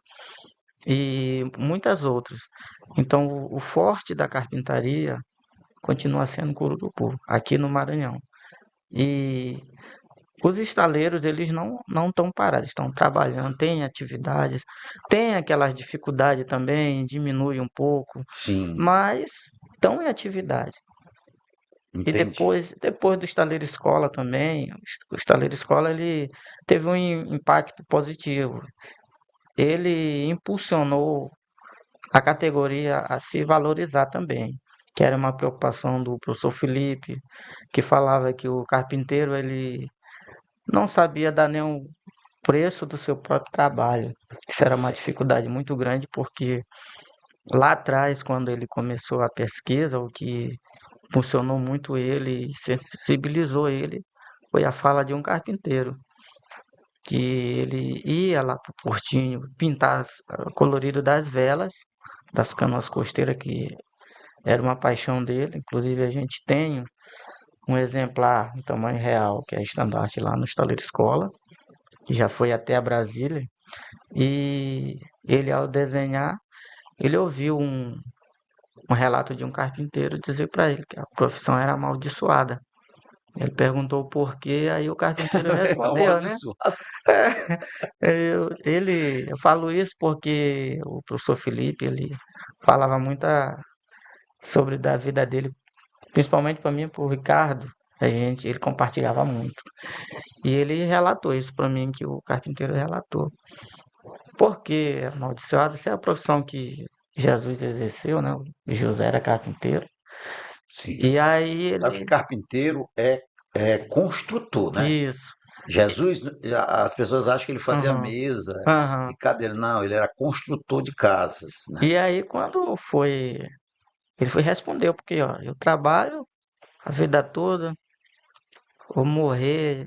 E muitas outras. Então, o forte da carpintaria continua sendo Cururupu, aqui no Maranhão. E os estaleiros, eles não estão parados, estão trabalhando, têm atividades, tem aquelas dificuldades também, diminui um pouco, Sim, mas estão em atividade. E entendi. depois do estaleiro escola também, o estaleiro escola ele teve um impacto positivo. Ele impulsionou a categoria a se valorizar também. que era uma preocupação do professor Felipe, que falava que o carpinteiro ele não sabia dar nenhum preço do seu próprio trabalho. Isso era uma dificuldade muito grande, porque lá atrás, quando ele começou a pesquisa, o que funcionou muito ele, e sensibilizou ele, foi a fala de um carpinteiro, que ele ia lá pro Portinho pintar o colorido das velas, das canoas costeiras, que era uma paixão dele. Inclusive a gente tem um exemplar em tamanho real, que é estandarte lá no Estaleiro Escola, que já foi até a Brasília. E ele, ao desenhar, ele ouviu um relato de um carpinteiro dizer para ele que a profissão era amaldiçoada. Ele perguntou o porquê, aí o carpinteiro respondeu, né? Amaldiçoado. Eu falo isso porque o professor Felipe, ele falava muito sobre da vida dele, principalmente para mim, para o Ricardo. Ele compartilhava muito. E ele relatou isso para mim, que o carpinteiro relatou. Porque amaldiçoado, essa é a profissão que Jesus exerceu, né? O José era carpinteiro. Sim. E aí Sabe que ele. carpinteiro é construtor, né? Isso. Jesus, as pessoas acham que ele fazia Aham, mesa aham. e cadeira. Não, ele era construtor de casas, né? E aí quando foi. Ele foi responder, porque ó, eu trabalho a vida toda, vou morrer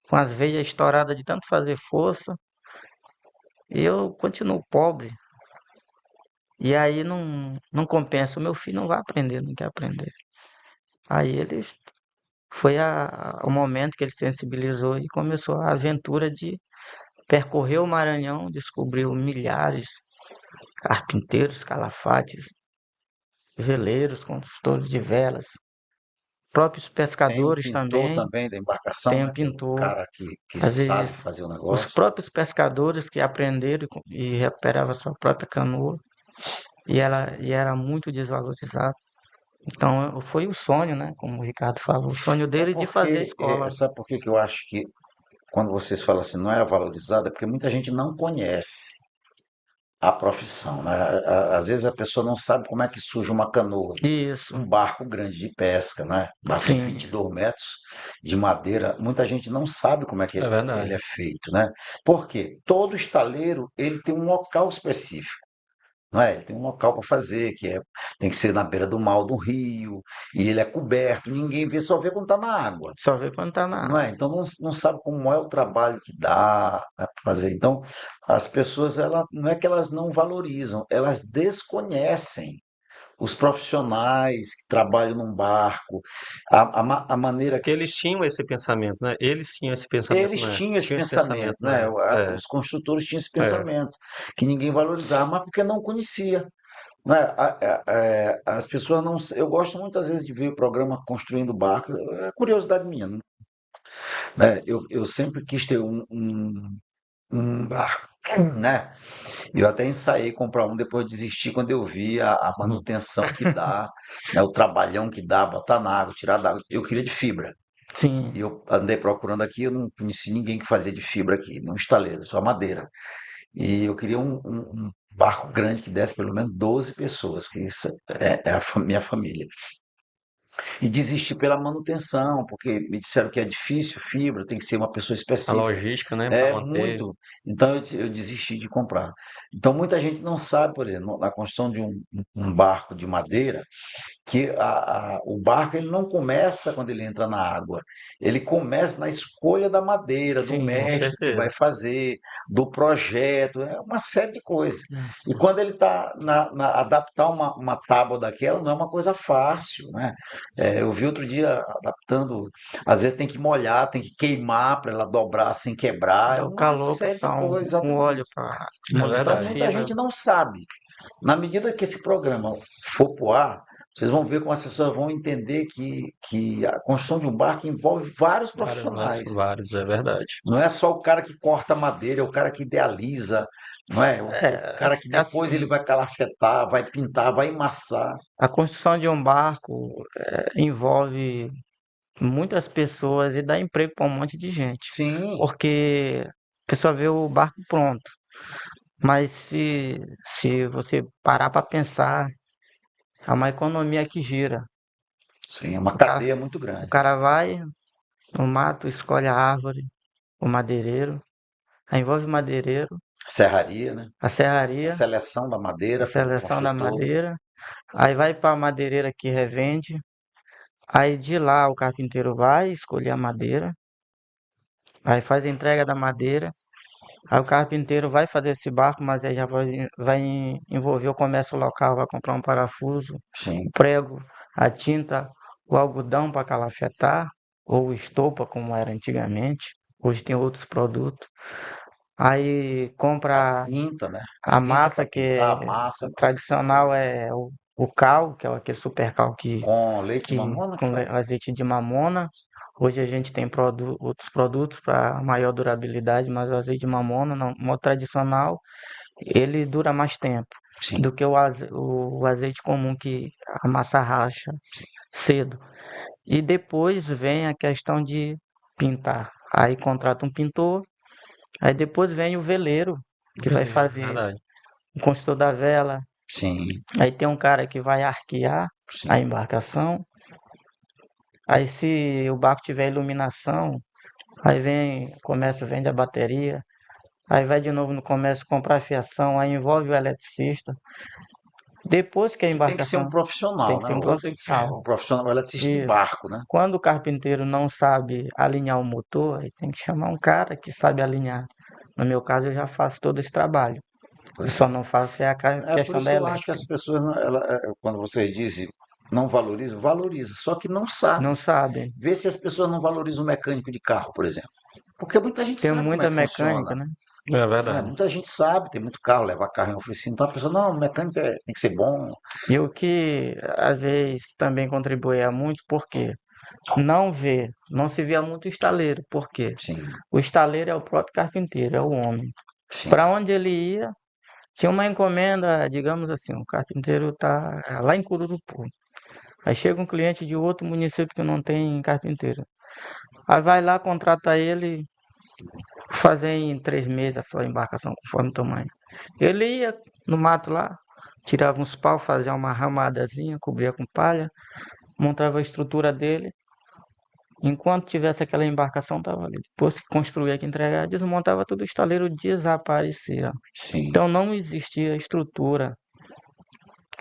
com as veias estouradas de tanto fazer força, e eu continuo pobre. E aí não compensa, o meu filho não vai aprender, não quer aprender. Aí ele foi o momento que ele sensibilizou e começou a aventura de percorrer o Maranhão, descobriu milhares, carpinteiros, calafates, veleiros, construtores de velas, próprios Tem um pescadores pintor também, também da embarcação, tem um né? Tem um pintor. cara que Às sabe vezes, fazer o os negócio. próprios pescadores que aprenderam e recuperavam sua própria canoa, e era muito desvalorizado. Então, foi o sonho, né? Como o Ricardo falou, o sonho É dele de fazer a porque, escola. sabe por que que eu acho que quando vocês falam assim, não é valorizada? É porque muita gente não conhece a profissão, né? Às vezes a pessoa não sabe como é que surge uma canoa, Isso, um barco grande de pesca, né? Barco de sim, 22 metros de madeira. Muita gente não sabe como é que É ele verdade. é feito, né? Porque todo estaleiro ele tem um local específico. Não é? Ele tem um local para fazer, tem que ser na beira do mar ou do rio, e ele é coberto, ninguém vê, só vê quando está na água, só vê quando tá na não é? água. Então não sabe como é o trabalho que dá para fazer. Então, as pessoas, não é que elas não valorizam, elas desconhecem os profissionais que trabalham num barco, a maneira que Porque eles tinham esse pensamento, né? Eles tinham esse pensamento, eles né? tinham esse Tinham esse pensamento, pensamento, né? né? É, Os construtores tinham esse é. pensamento, que ninguém valorizava, mas porque não conhecia. Né? As pessoas não. Eu gosto muitas vezes de ver o programa Construindo Barco, é curiosidade minha, né? Eu sempre quis ter um barco, né? Eu até ensaiei comprar um, depois desisti quando eu vi a Uhum. manutenção que dá, né? O trabalhão que dá, botar na água, tirar da água. Eu queria de fibra. Sim, E eu andei procurando aqui, eu não conheci ninguém que fazia de fibra aqui, não estaleiro, só madeira. E eu queria um barco grande que desse pelo menos 12 pessoas, que isso é minha família. E desisti pela manutenção, porque me disseram que é difícil, fibra, tem que ser uma pessoa A específica. logística, né, para É manter. muito. Então eu desisti de comprar. Então muita gente não sabe, por exemplo, na construção de um barco de madeira, que o barco ele não começa quando ele entra na água, ele começa na escolha da madeira, do sim, Com mestre que vai certeza. fazer, do projeto, é uma série de coisas. E isso. quando ele está adaptar uma tábua daquela, não é uma coisa fácil, né? Eu vi outro dia adaptando, às vezes tem que molhar, tem que queimar para ela dobrar sem quebrar, é Dá o uma calor, série de passar coisas, um óleo exatamente. para É moldar Então a verdade. muita fibra. gente não sabe. Na medida que esse programa for pro ar, vocês vão ver como as pessoas vão entender que a construção de um barco envolve vários Vários, mas profissionais. vários, é verdade. Não é só o cara que corta madeira, é o cara que idealiza, não é? O cara que depois ele vai calafetar, vai pintar, vai emassar. a construção de um barco envolve muitas pessoas e dá emprego para um monte de gente. Sim, Porque a pessoa vê o barco pronto. Mas se você parar para pensar, É uma economia que gira. Sim, é uma O cara, cadeia muito o grande. cara vai no mato, escolhe a árvore, o madeireiro, aí envolve o madeireiro, Serraria, né? a A serraria, seleção da a madeira pelo seleção da construtor. madeira, aí vai para a madeireira que revende, aí de lá o carpinteiro vai escolher a madeira, aí faz a entrega da madeira, aí o carpinteiro vai fazer esse barco, mas aí já vai envolver o comércio local, vai comprar um parafuso, Sim. o prego, a tinta, o algodão para calafetar, ou estopa, como era antigamente. Hoje tem outros produtos. Aí A compra tinta, né? A a tinta massa, para que pintar, a é massa para tradicional, é o cal, que é aquele super cal com leite de mamona que com faz. azeite de mamona. Hoje a gente tem outros produtos para maior durabilidade, mas o azeite de mamona, no modo tradicional, ele dura mais tempo Sim. do que o azeite comum, que a massa racha cedo. E depois vem a questão de pintar. Aí contrata um pintor, aí depois vem o veleiro, que vai fazer Verdade. o construtor da vela. Sim, Aí tem um cara que vai arquear a sim. embarcação. Aí se o barco tiver iluminação, aí vem, o comércio vende a bateria. Aí vai de novo no comércio comprar fiação, aí envolve o eletricista. Depois que a Que tem que ser um embarcação tem profissional, que né? ser um Ou tem que ser profissional. um profissional eletricista de Isso. barco, né? Quando o carpinteiro não sabe alinhar o motor, aí tem que chamar um cara que sabe alinhar. No meu caso, eu já faço todo esse trabalho. Eu Pois só é. não faço é a É por questão isso da que eu acho que elétrica. as pessoas, quando vocês dizem não valorizam, valoriza, só que não Não sabe. sabem. Vê se as pessoas não valorizam o mecânico de carro, por exemplo. Porque muita gente Tem sabe como é muita que mecânica, funciona. né? É Né? verdade. Muita gente sabe, tem muito carro, leva carro em oficina. Então a pessoa, não, o mecânico tem que ser bom. E o que às vezes também contribui muito, porque não se vê muito o estaleiro. Por quê? Sim, O estaleiro é o próprio carpinteiro, é o homem. sim, Para onde ele ia, tinha uma encomenda, digamos assim, o carpinteiro está lá em Cururupu. Aí chega um cliente de outro município que não tem carpinteiro. Aí vai lá, contrata ele, fazer em 3 meses a sua embarcação, conforme o tamanho. Ele ia no mato lá, tirava uns pau, fazia uma ramadazinha, cobria com palha, montava a estrutura dele. Enquanto tivesse aquela embarcação, estava ali. Depois que construía, que entregar, desmontava tudo, o estaleiro desaparecia. sim. Então não existia estrutura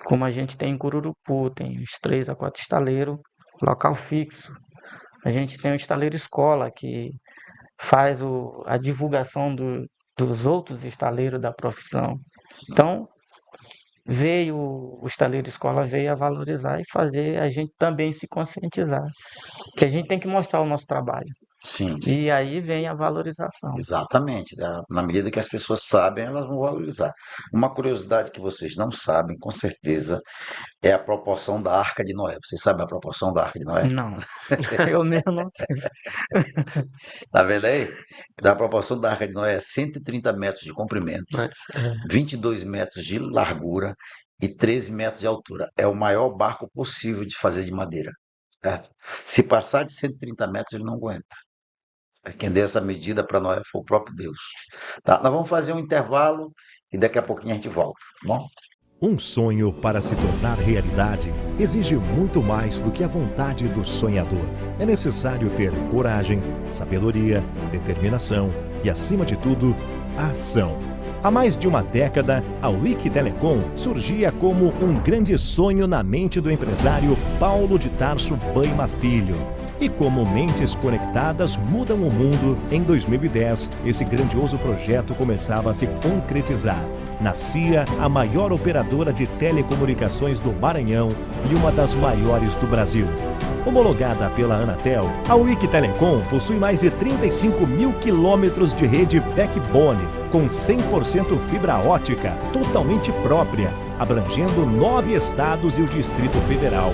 como a gente tem em Cururupu, tem uns 3 a 4 estaleiros, local fixo. A gente tem o estaleiro escola, que faz a divulgação dos outros estaleiros da profissão. Então, o estaleiro escola veio a valorizar e fazer a gente também se conscientizar, que a gente tem que mostrar o nosso trabalho. Sim, E aí vem a valorização. exatamente. Na medida que as pessoas sabem, elas vão valorizar. Uma curiosidade que vocês não sabem, com certeza, é a proporção da Arca de Noé. Vocês sabem a proporção da Arca de Noé? Não, eu mesmo não sei. Tá vendo aí? A proporção da Arca de Noé é 130 metros de comprimento, Mas, 22 metros de largura e 13 metros de altura. É o maior barco possível de fazer de madeira. Certo? Se passar de 130 metros, ele não aguenta. Quem deu essa medida para nós foi o próprio Deus. Tá? Nós vamos fazer um intervalo e daqui a pouquinho a gente volta, tá bom? Um sonho para se tornar realidade exige muito mais do que a vontade do sonhador. É necessário ter coragem, sabedoria, determinação e, acima de tudo, ação. Há mais de uma década, a Wiki Telecom surgia como um grande sonho na mente do empresário Paulo de Tarso Baima Filho. E como mentes conectadas mudam o mundo, em 2010, esse grandioso projeto começava a se concretizar. Nascia a maior operadora de telecomunicações do Maranhão e uma das maiores do Brasil. Homologada pela Anatel, a Wiki Telecom possui mais de 35 mil quilômetros de rede backbone, com 100% fibra ótica, totalmente própria, abrangendo 9 estados e o Distrito Federal.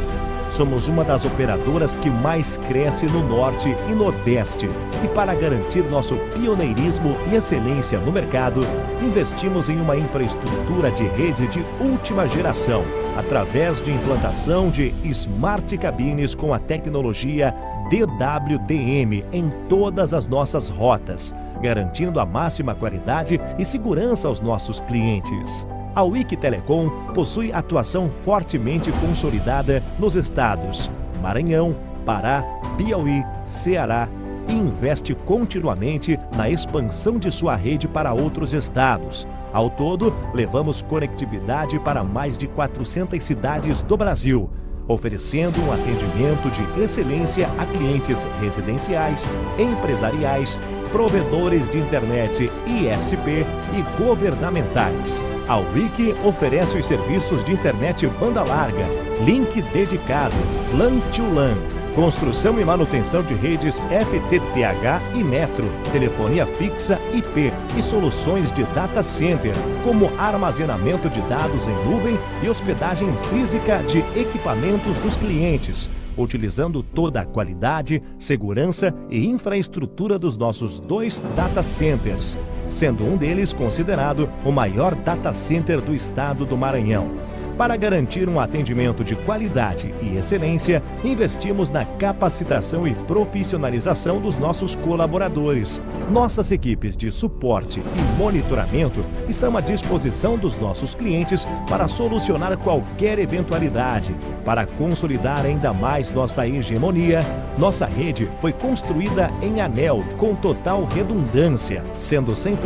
Somos uma das operadoras que mais cresce no Norte e Nordeste. E para garantir nosso pioneirismo e excelência no mercado, investimos em uma infraestrutura de rede de última geração, através de implantação de Smart Cabines com a tecnologia DWDM em todas as nossas rotas, garantindo a máxima qualidade e segurança aos nossos clientes. A WIC Telecom possui atuação fortemente consolidada nos estados Maranhão, Pará, Piauí, Ceará e investe continuamente na expansão de sua rede para outros estados. Ao todo, levamos conectividade para mais de 400 cidades do Brasil, oferecendo um atendimento de excelência a clientes residenciais, empresariais, provedores de internet ISP e governamentais. A WIC oferece os serviços de internet banda larga, link dedicado, LAN to LAN, construção e manutenção de redes FTTH e Metro, telefonia fixa IP e soluções de data center, como armazenamento de dados em nuvem e hospedagem física de equipamentos dos clientes, utilizando toda a qualidade, segurança e infraestrutura dos nossos 2 data centers, sendo um deles considerado o maior data center do estado do Maranhão. Para garantir um atendimento de qualidade e excelência, investimos na capacitação e profissionalização dos nossos colaboradores. Nossas equipes de suporte e monitoramento estão à disposição dos nossos clientes para solucionar qualquer eventualidade. Para consolidar ainda mais nossa hegemonia, nossa rede foi construída em anel com total redundância, sendo 100%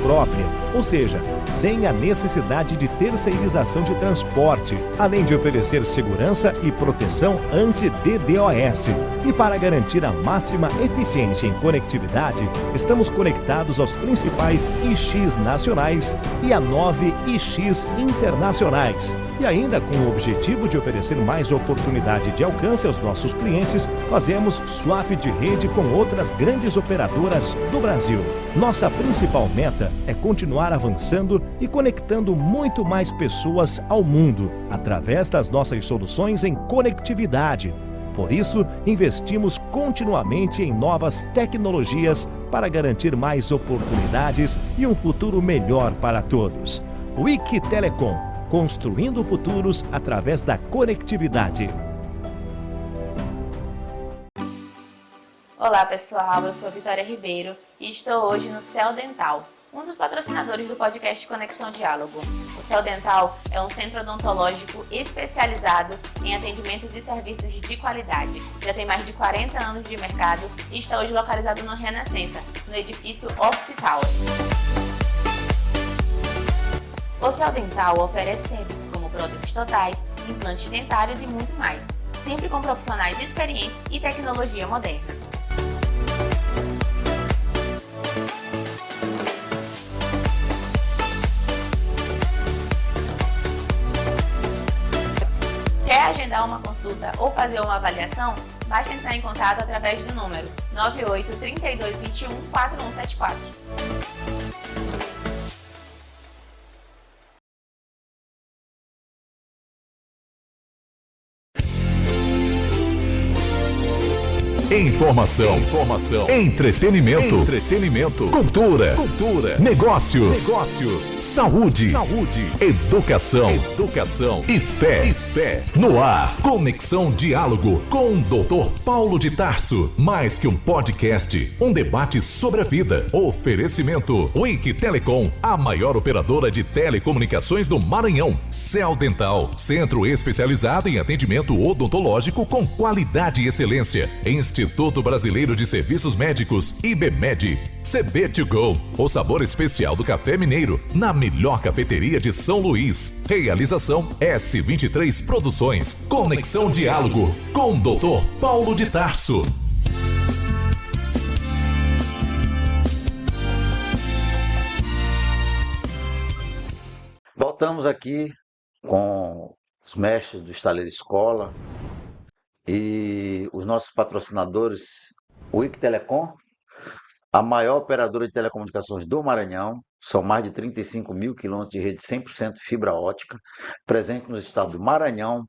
própria, ou seja, sem a necessidade de terceirização de transporte, além de oferecer segurança e proteção anti-DDoS. E para garantir a máxima eficiência em conectividade, estamos conectados aos principais IX nacionais e a 9 IX internacionais. E ainda com o objetivo de oferecer mais oportunidade de alcance aos nossos clientes, fazemos swap de rede com outras grandes operadoras do Brasil. Nossa principal meta é continuar avançando e conectando muito mais pessoas ao mundo, através das nossas soluções em conectividade. Por isso, investimos continuamente em novas tecnologias para garantir mais oportunidades e um futuro melhor para todos. WIC Telecom, construindo futuros através da conectividade. Olá pessoal, eu sou Vitória Ribeiro e estou hoje no Céu Dental, um dos patrocinadores do podcast Conexão Diálogo. O Céu Dental é um centro odontológico especializado em atendimentos e serviços de qualidade. Já tem mais de 40 anos de mercado e está hoje localizado no Renascença, no edifício Office Tower. O Céu Dental oferece serviços como próteses totais, implantes dentários e muito mais, sempre com profissionais experientes e tecnologia moderna. Quer agendar uma consulta ou fazer uma avaliação? Basta entrar em contato através do número 98 32 21 4174. Informação, entretenimento, cultura, negócios, saúde, educação, e fé. No ar, Conexão Diálogo com o Dr. Paulo de Tarso. Mais que um podcast, um debate sobre a vida. Oferecimento WIC Telecom, a maior operadora de telecomunicações do Maranhão. Céu Dental, centro especializado em atendimento odontológico com qualidade e excelência. Instituto Brasileiro de Serviços Médicos, IBMED. CB2Go, o sabor especial do café mineiro, na melhor cafeteria de São Luís. Realização S23 Produções. Conexão Diálogo com o Dr. Paulo de Tarso. Voltamos aqui com os mestres do Estaleiro Escola e os nossos patrocinadores, WIC Telecom, a maior operadora de telecomunicações do Maranhão. São mais de 35 mil quilômetros de rede 100% fibra ótica, presente nos estados do Maranhão,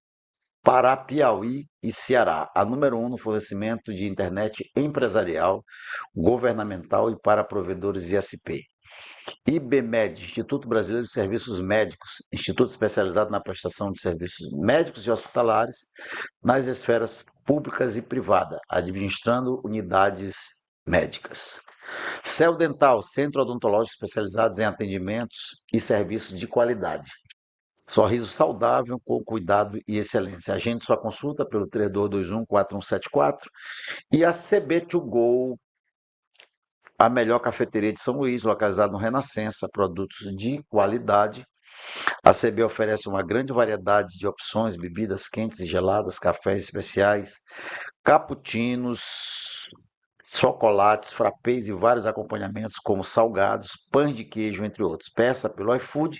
Pará, Piauí e Ceará. A número 1 no fornecimento de internet empresarial, governamental e para provedores ISP. IBMED, Instituto Brasileiro de Serviços Médicos, instituto especializado na prestação de serviços médicos e hospitalares nas esferas públicas e privadas, administrando unidades médicas. Céu Dental, centro odontológico especializado em atendimentos e serviços de qualidade. Sorriso saudável com cuidado e excelência. Agende sua consulta pelo 3221-4174 e a CB2Go, a melhor cafeteria de São Luís, localizada no Renascença, produtos de qualidade. A CB oferece uma grande variedade de opções, bebidas quentes e geladas, cafés especiais, cappuccinos, chocolates, frappés e vários acompanhamentos como salgados, pães de queijo, entre outros. Peça pelo iFood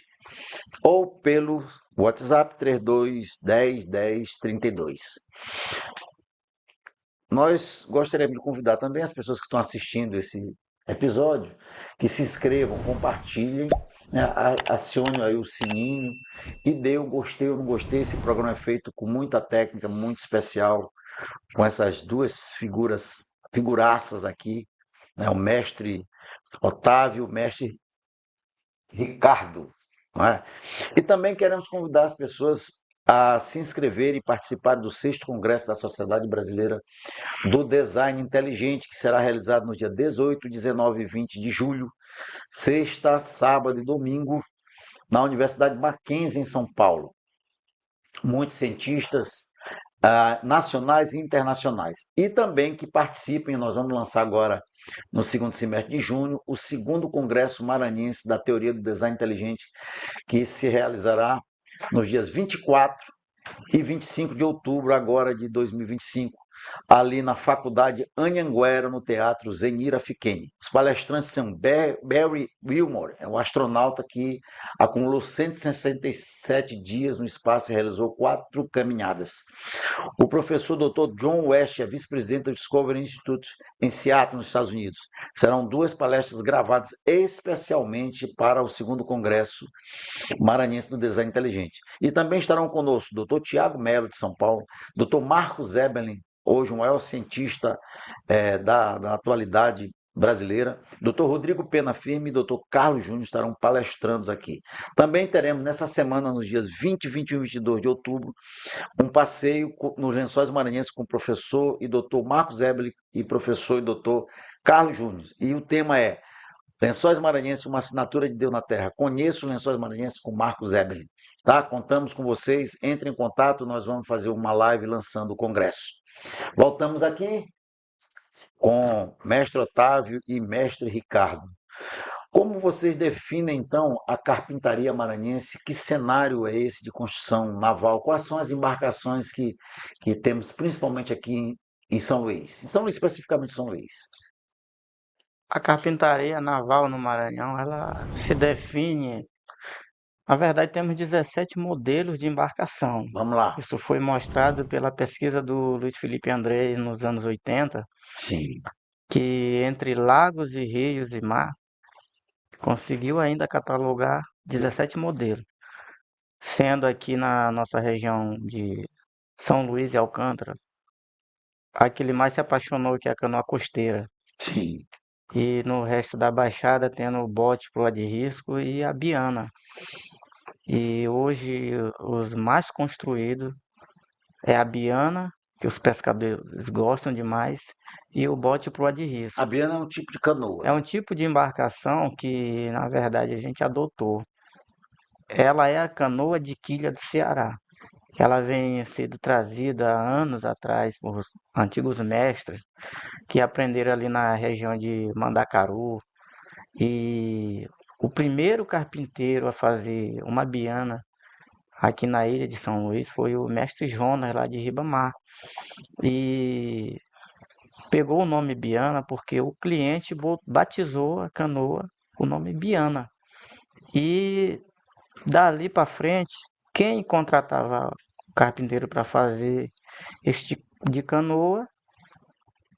ou pelo WhatsApp 3210 10 32. Nós gostaríamos de convidar também as pessoas que estão assistindo esse episódio que se inscrevam, compartilhem, né, acione aí o sininho e dê o gostei ou não gostei. Esse programa é feito com muita técnica, muito especial, com essas duas figuraças aqui, né, o mestre Otávio, o mestre Ricardo. Não é? E também queremos convidar as pessoas a se inscreverem e participarem do 6º Congresso da Sociedade Brasileira do Design Inteligente, que será realizado nos dias 18, 19 e 20 de julho, sexta, sábado e domingo, na Universidade Mackenzie, em São Paulo. Muitos cientistas nacionais e internacionais. E também que participem, nós vamos lançar agora, no segundo semestre de junho, o 2º Congresso Maranhense da Teoria do Design Inteligente, que se realizará nos dias 24 e 25 de outubro agora de 2025, ali na Faculdade Anhanguera, no Teatro Zenira Fiquene. Os palestrantes são Barry Wilmore, é um astronauta que acumulou 167 dias no espaço e realizou 4 caminhadas. O professor Dr. John West é vice-presidente do Discovery Institute em Seattle, nos Estados Unidos. Serão 2 palestras gravadas especialmente para o 2º Congresso Maranhense do Design Inteligente. E também estarão conosco o Dr. Tiago Melo, de São Paulo, Dr. Marcos Eberlin, hoje o maior cientista da atualidade brasileira, Dr. Rodrigo Pena Firme e Dr. Carlos Júnior estarão palestrando aqui. Também teremos nessa semana, nos dias 20, 21 e 22 de outubro, um passeio nos Lençóis Maranhenses com o professor e Dr. Marcos Eberlin e professor e Dr. Carlos Júnior. E o tema é Lençóis Maranhenses, uma assinatura de Deus na Terra. Conheço Lençóis Maranhenses com Marcos Eberlin. Tá? Contamos com vocês, entrem em contato, nós vamos fazer uma live lançando o congresso. Voltamos aqui com mestre Otávio e mestre Ricardo. Como vocês definem, então, a carpintaria maranhense? Que cenário é esse de construção naval? Quais são as embarcações que temos, principalmente aqui em São Luís? Em São Luís, especificamente São Luís. A carpintaria naval no Maranhão, ela se define. Na verdade, temos 17 modelos de embarcação. Vamos lá. Isso foi mostrado pela pesquisa do Luiz Felipe Andrés nos anos 80, Sim. que entre lagos e rios e mar, conseguiu ainda catalogar 17 modelos. Sendo aqui na nossa região de São Luís e Alcântara, a que ele mais se apaixonou, que é a canoa costeira. Sim. E no resto da Baixada, tendo o bote proa de risco e a biana. E hoje os mais construídos é a biana, que os pescadores gostam demais, e o bote proa de risco. A biana é um tipo de canoa. É um tipo de embarcação que, na verdade, a gente adotou. Ela é a canoa de quilha do Ceará. Ela vem sendo trazida há anos atrás por antigos mestres que aprenderam ali na região de Mandacaru. E o primeiro carpinteiro a fazer uma biana aqui na ilha de São Luís foi o mestre Jonas, lá de Ribamar. E pegou o nome biana porque o cliente batizou a canoa com o nome biana. E dali para frente, quem contratava o carpinteiro para fazer este tipo de canoa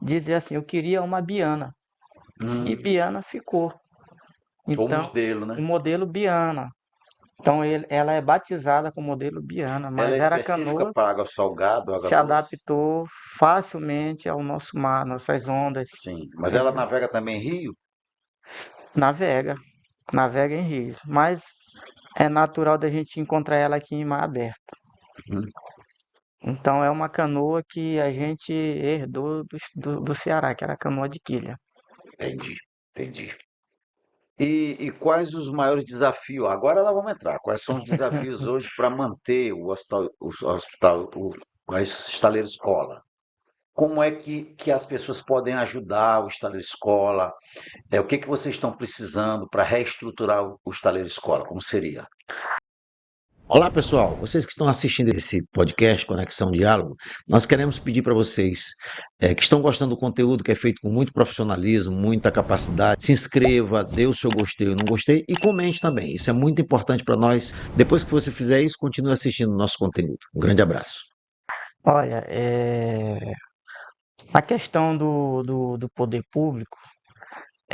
dizia assim: eu queria uma biana. E biana ficou. Então, o modelo, né? O modelo biana. Então ela é batizada com o modelo biana, mas ela é era específica canoa, para água salgada, água se doce? adaptou facilmente ao nosso mar, nossas ondas. Sim, mas ela navega também em rio? Navega em rios, mas é natural da gente encontrar ela aqui em mar aberto. Então é uma canoa que a gente herdou do Ceará, que era a canoa de quilha. Entendi. E quais os maiores desafios? Agora nós vamos entrar. Quais são os desafios hoje para manter a estaleira escola? Como é que as pessoas podem ajudar o estaleiro escola? O que que vocês estão precisando para reestruturar o estaleiro escola? Como seria? Olá, pessoal. Vocês que estão assistindo esse podcast Conexão Diálogo, nós queremos pedir para vocês que estão gostando do conteúdo que é feito com muito profissionalismo, muita capacidade, se inscreva, dê o seu gostei ou não gostei e comente também. Isso é muito importante para nós. Depois que você fizer isso, continue assistindo o nosso conteúdo. Um grande abraço. Olha, a questão do poder público,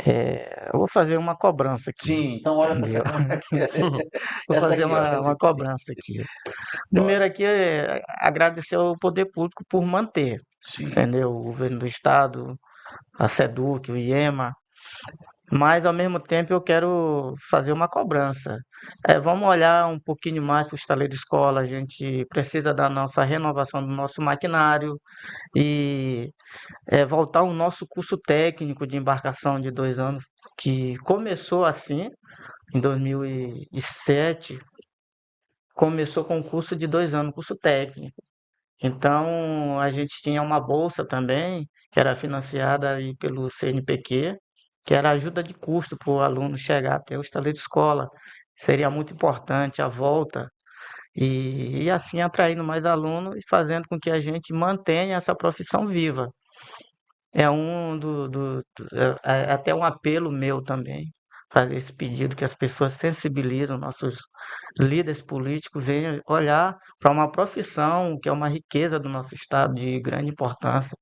eu vou fazer uma cobrança aqui, Sim, então olha para essa entendeu? câmera aqui. Vou Essa fazer aqui, ó. uma cobrança aqui. Primeiro aqui é agradecer ao poder público por manter, Sim. entendeu? O governo do estado, a SEDUC, o IEMA, mas ao mesmo tempo eu quero fazer uma cobrança. Vamos olhar um pouquinho mais para o estaleiro escola, a gente precisa da nossa renovação do nosso maquinário e voltar ao nosso curso técnico de embarcação de 2 anos, que começou assim, em 2007, começou com um curso de 2 anos, curso técnico. Então, a gente tinha uma bolsa também, que era financiada aí pelo CNPq, que era ajuda de custo para o aluno chegar até o estaleiro escola. Seria muito importante a volta e assim atraindo mais alunos e fazendo com que a gente mantenha essa profissão viva. É até um apelo meu também, fazer esse pedido que as pessoas sensibilizam, nossos líderes políticos venham olhar para uma profissão que é uma riqueza do nosso estado de grande importância,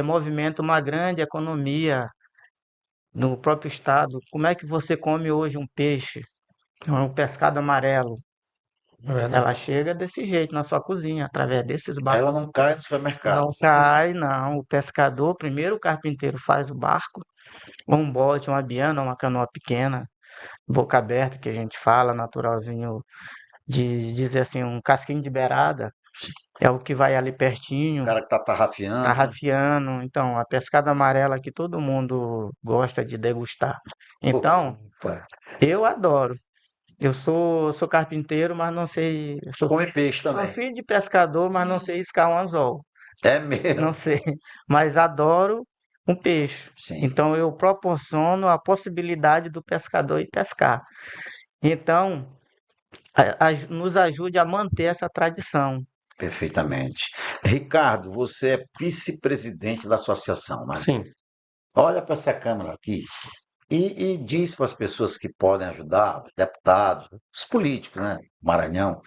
movimenta uma grande economia no próprio estado. Como é que você come hoje um peixe, um pescado amarelo? É verdade. Ela chega desse jeito na sua cozinha, através desses barcos. Ela não cai no supermercado. Não cai, não. O pescador, primeiro o carpinteiro faz o barco, um bote, uma biana, uma canoa pequena, boca aberta, que a gente fala, naturalzinho, de dizer assim, um casquinho de beirada, é o que vai ali O pertinho, cara que tá tarrafiando. tarrafiando. Então, a pescada amarela que todo mundo gosta de degustar. Então, Opa. eu adoro. Eu sou carpinteiro, mas não sei. Come peixe Sou também. filho de pescador, mas não sei iscar um anzol. É mesmo. Não sei, mas adoro um peixe. Sim. Então eu proporciono a possibilidade do pescador ir pescar. Então, nos ajude a manter essa tradição. Perfeitamente. Ricardo, você é vice-presidente da associação, né? Sim. Olha para essa câmera aqui e diz para as pessoas que podem ajudar, os deputados, os políticos, né? Maranhão, o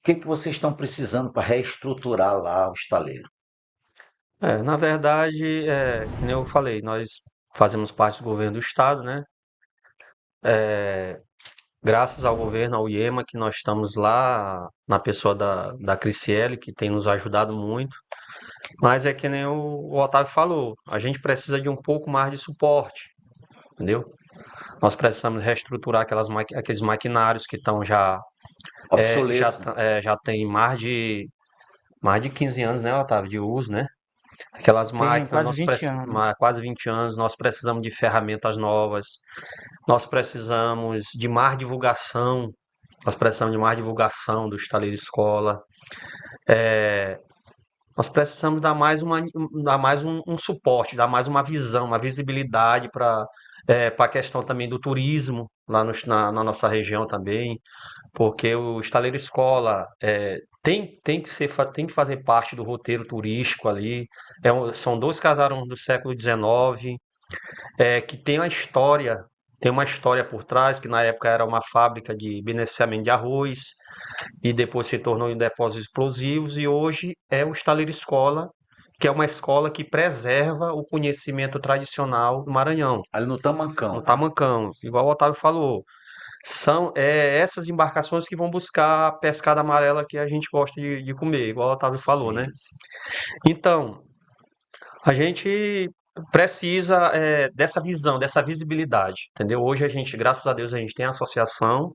que que vocês estão precisando para reestruturar lá o estaleiro? Na verdade, que nem eu falei, nós fazemos parte do governo do estado, né? Graças ao governo, ao IEMA, que nós estamos lá, na pessoa da Criciele, que tem nos ajudado muito. Mas é que nem o Otávio falou, a gente precisa de um pouco mais de suporte, entendeu? Nós precisamos reestruturar aqueles maquinários que estão Obsoletos, né? já tem mais de 15 anos, né, Otávio, de uso, né? Aquelas Tem máquinas, quase 20 anos. quase 20 anos, nós precisamos de ferramentas novas, nós precisamos de mais divulgação, do estaleiro escola. Nós precisamos dar mais um suporte, dar mais uma visão, uma visibilidade para a questão também do turismo lá na nossa região também, porque o estaleiro escola tem que fazer parte do roteiro turístico ali. São dois casarões do século XIX, que tem uma história por trás, que na época era uma fábrica de beneficiamento de arroz e depois se tornou em depósitos explosivos e hoje é o estaleiro escola, que é uma escola que preserva o conhecimento tradicional do Maranhão, Ali no Tamancão. no Tamancão, igual o Otávio falou. São essas embarcações que vão buscar a pescada amarela que a gente gosta de comer, igual o Otávio falou, Sim, né? sim. Então, a gente precisa dessa visão, dessa visibilidade, entendeu? Hoje a gente, graças a Deus, a gente tem a associação,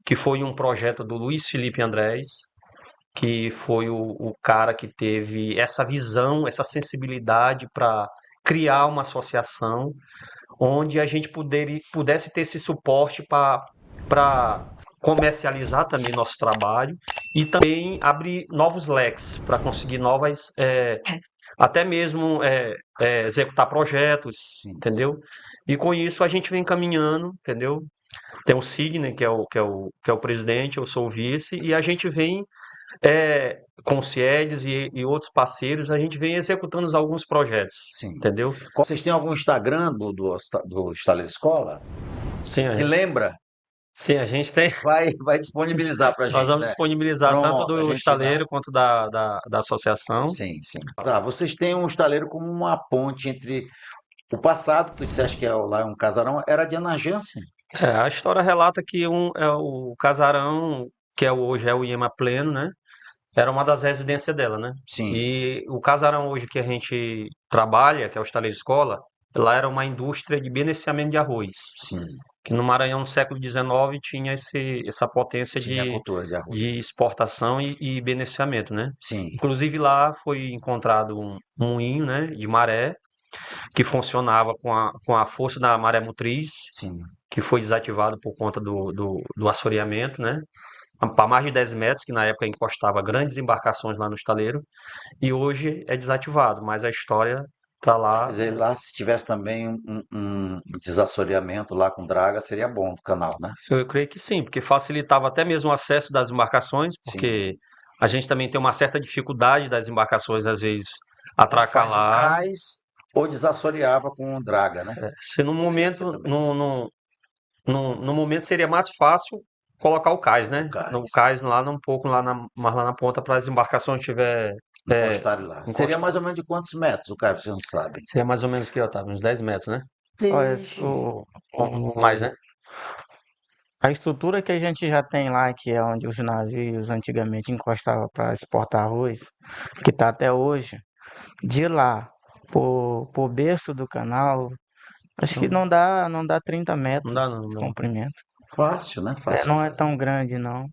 que foi um projeto do Luiz Felipe Andrés, que foi o cara que teve essa visão, essa sensibilidade para criar uma associação. onde a gente pudesse ter esse suporte para comercializar também nosso trabalho e também abrir novos leques para conseguir novas, até mesmo executar projetos, Sim, entendeu? E com isso a gente vem caminhando, entendeu? Tem o Sidney, que é o presidente, eu sou o vice, e a gente vem com o CIEDES e outros parceiros, a gente vem executando alguns projetos, sim. entendeu? Vocês têm algum Instagram do Estaleiro Escola? Sim, Me lembra? sim, a gente tem. Vai disponibilizar para a Nós gente, vamos né? disponibilizar tanto Pronto, a do gente dá. estaleiro quanto da associação. Sim, sim. Tá, vocês têm um estaleiro como uma ponte entre o passado, que tu disseste que lá é um casarão, era de Ana Jansen. A história relata que o casarão, hoje é o IEMA Pleno, né? Era uma das residências dela, né? Sim, E o casarão hoje que a gente trabalha, que é o estaleiro escola, lá era uma indústria de beneficiamento de arroz. sim. Que no Maranhão, no século XIX, tinha essa potência Tinha a de, cultura de arroz. de exportação e beneficiamento, né? Sim, Inclusive lá foi encontrado um moinho, né, de maré, que funcionava com a força da maré motriz, sim. que foi desativado por conta do assoreamento, né? Para mais de 10 metros, que na época encostava grandes embarcações lá no estaleiro, e hoje é desativado, mas a história tá Quer lá. dizer, lá se tivesse também um desassoreamento lá com draga, seria bom do canal, né? Eu creio que sim, porque facilitava até mesmo o acesso das embarcações, Sim. porque a gente também tem uma certa dificuldade das embarcações, às vezes, Ou atracar faz o lá. cais ou desassoreava com draga, né? Se no Poderia ser momento, também. no momento seria mais fácil colocar o cais, né? O cais. No cais lá, um pouco mais lá na ponta, para as embarcações tiver Encostarem lá. Seria encostar. mais ou menos de quantos metros o cais, vocês não sabem? Seria mais ou menos que, Otávio, uns 10 metros, né? Olha, Vixe. Mais, né? a estrutura que a gente já tem lá, que é onde os navios antigamente encostavam para exportar arroz, que está até hoje, de lá por berço do canal, acho que não dá 30 Não metros dá, não. de comprimento. Fácil, né? Fácil. Não é tão grande, não.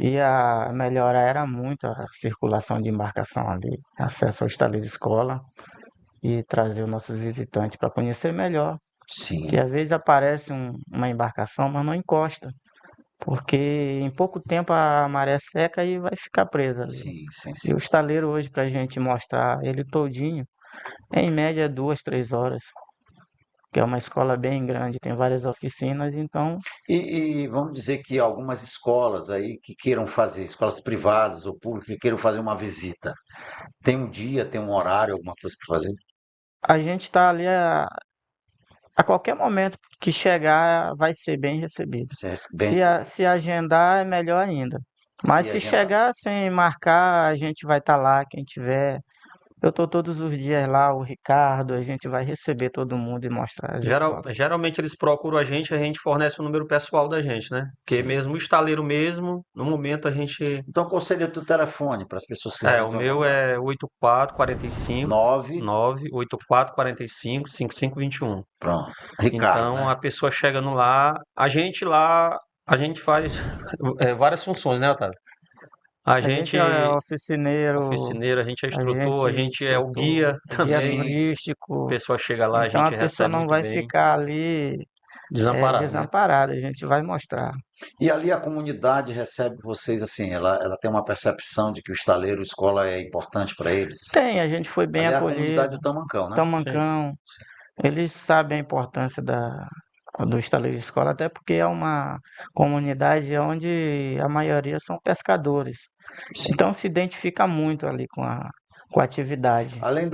E a melhora era muito a circulação de embarcação ali, acesso ao estaleiro escola e trazer os nossos visitantes para conhecer melhor. Sim, Que às vezes aparece uma embarcação, mas não encosta, porque em pouco tempo a maré seca e vai ficar presa ali. sim, sim, E sim. o estaleiro hoje, para a gente mostrar ele todinho, é em média 2, 3 horas, que é uma escola bem grande, tem várias oficinas, então E vamos dizer que algumas escolas aí que queiram fazer, escolas privadas ou públicas, que queiram fazer uma visita, tem um dia, tem um horário, alguma coisa para fazer? a gente está ali a qualquer momento que chegar vai ser bem recebido. Se é bem, Se agendar é melhor ainda. Mas se se agendar. chegar sem marcar, a gente vai estar lá, quem tiver. Eu tô todos os dias lá, o Ricardo, a gente vai receber todo mundo e mostrar as escolas. Geralmente eles procuram a gente fornece o número pessoal da gente, né? Porque Sim. mesmo o estaleiro mesmo, no momento a gente. Então, qual seria o teu telefone para as pessoas que quiserem O meu é 8445 9, 98445 5521. pronto, Ricardo, Então né? a pessoa chega no lá, a gente faz várias funções, né, Otávio? A A gente gente é oficineiro, oficineiro, a gente é a instrutor, a gente gente é o guia instrutor, guia também. A turístico. pessoa chega lá, a Então a gente pessoa recebe não muito vai bem, ficar ali desamparado, né? desamparada, a gente vai mostrar. E ali a comunidade recebe vocês assim, ela tem uma percepção de que o estaleiro, escola é importante para eles. Tem, a gente foi bem Ali é a comunidade acolhido, do Tamancão, né? Tamancão, eles sabem a importância do estaleiro escola, até porque é uma comunidade onde a maioria são pescadores. Sim. Então se identifica muito ali com a atividade. Além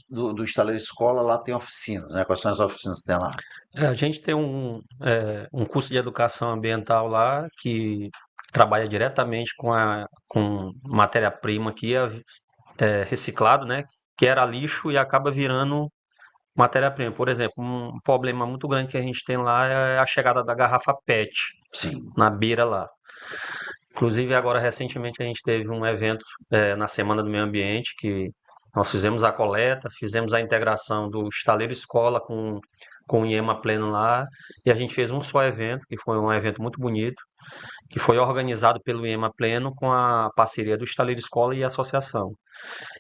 do estaleiro escola, lá tem oficinas, né? Quais são as oficinas que tem lá? A gente tem um curso de educação ambiental lá que trabalha diretamente com matéria-prima que é reciclado, né? Que era lixo e acaba virando matéria-prima. Por exemplo, um problema muito grande que a gente tem lá é a chegada da garrafa PET Sim, na beira lá. Inclusive, agora recentemente a gente teve um evento na Semana do Meio Ambiente que nós fizemos a coleta, fizemos a integração do estaleiro escola com o IEMA Pleno lá, e a gente fez um só evento, que foi um evento muito bonito, que foi organizado pelo IEMA Pleno com a parceria do estaleiro escola e a associação.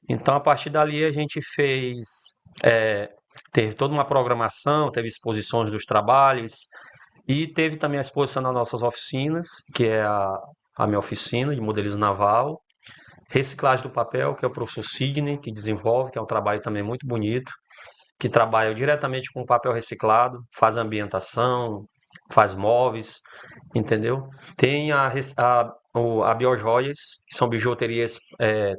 Então, a partir dali, a gente fez Teve toda uma programação, teve exposições dos trabalhos e teve também a exposição nas nossas oficinas, que é a minha oficina de modelismo naval, reciclagem do papel, que é o professor Sidney, que desenvolve, que é um trabalho também muito bonito, que trabalha diretamente com papel reciclado, faz ambientação, faz móveis, entendeu? Tem a Biojoias, que são bijuterias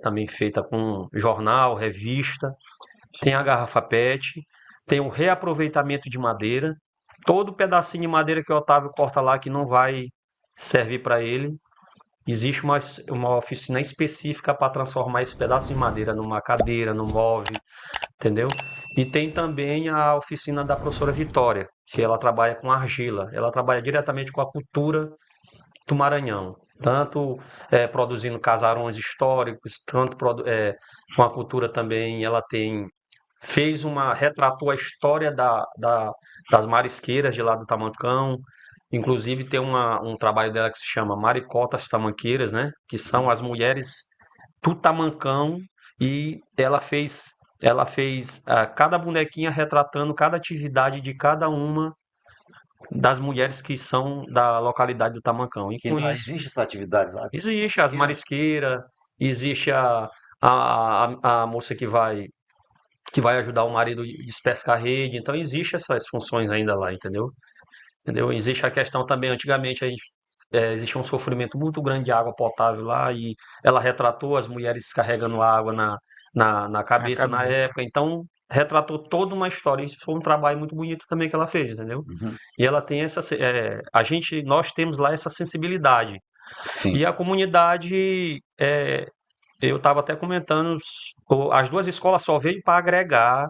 também feita com jornal, revista, tem a garrafa PET, tem o reaproveitamento de madeira, todo pedacinho de madeira que o Otávio corta lá que não vai servir para ele, existe uma oficina específica para transformar esse pedaço de madeira numa cadeira, num móvel, entendeu? E tem também a oficina da professora Vitória, que ela trabalha com argila, ela trabalha diretamente com a cultura do Maranhão, tanto produzindo casarões históricos, tanto com a cultura também, retratou a história das marisqueiras de lá do Tamancão, inclusive tem um trabalho dela que se chama Maricotas Tamanqueiras, né? Que são as mulheres do Tamancão e ela fez cada bonequinha retratando cada atividade de cada uma das mulheres que são da localidade do Tamancão. E Que com lá isso existe essa atividade lá? existe as marisqueiras, existe a moça que vai ajudar o marido a despescar a rede, então existe essas funções ainda lá, entendeu? Entendeu? Existe a questão também, antigamente existia um sofrimento muito grande de água potável lá e ela retratou as mulheres carregando água na cabeça na cabeça. época, então retratou toda uma história. Isso foi um trabalho muito bonito também que ela fez, entendeu? Uhum. E ela tem nós temos lá essa sensibilidade. Sim. E a comunidade, eu estava até comentando, as duas escolas só veio para agregar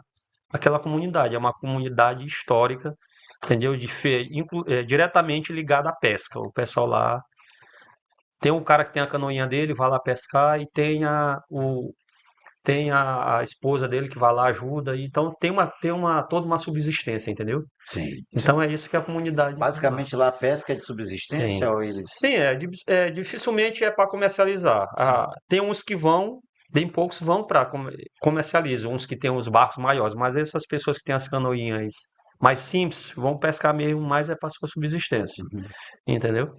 aquela comunidade. É uma comunidade histórica, entendeu? Diretamente ligada à pesca. O pessoal lá tem um cara que tem a canoinha dele, vai lá pescar, e tem a esposa dele que vai lá ajuda. Então toda uma subsistência, entendeu? Sim. Então é isso que a comunidade. Basicamente lá a pesca é de subsistência Sim. ou eles. Sim, dificilmente é para comercializar. Tem uns que vão, bem poucos vão para comercializar, uns que têm os barcos maiores, mas essas pessoas que têm as canoinhas mais simples vão pescar mesmo, mas é para sua subsistência, Uhum. entendeu?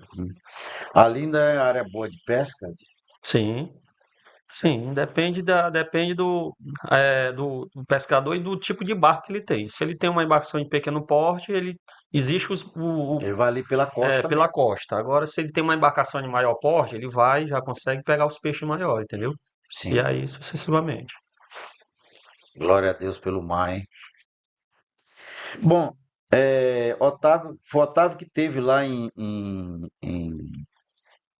Ali ainda é área boa de pesca? Sim, sim, depende do pescador e do tipo de barco que ele tem. Se ele tem uma embarcação de pequeno porte, existe Ele vai ali pela costa pela mesmo. costa. Agora, se ele tem uma embarcação de maior porte, ele já consegue pegar os peixes maiores, entendeu? Sim. E aí, sucessivamente. Glória a Deus pelo mar, hein? Bom, foi o Otávio que teve lá em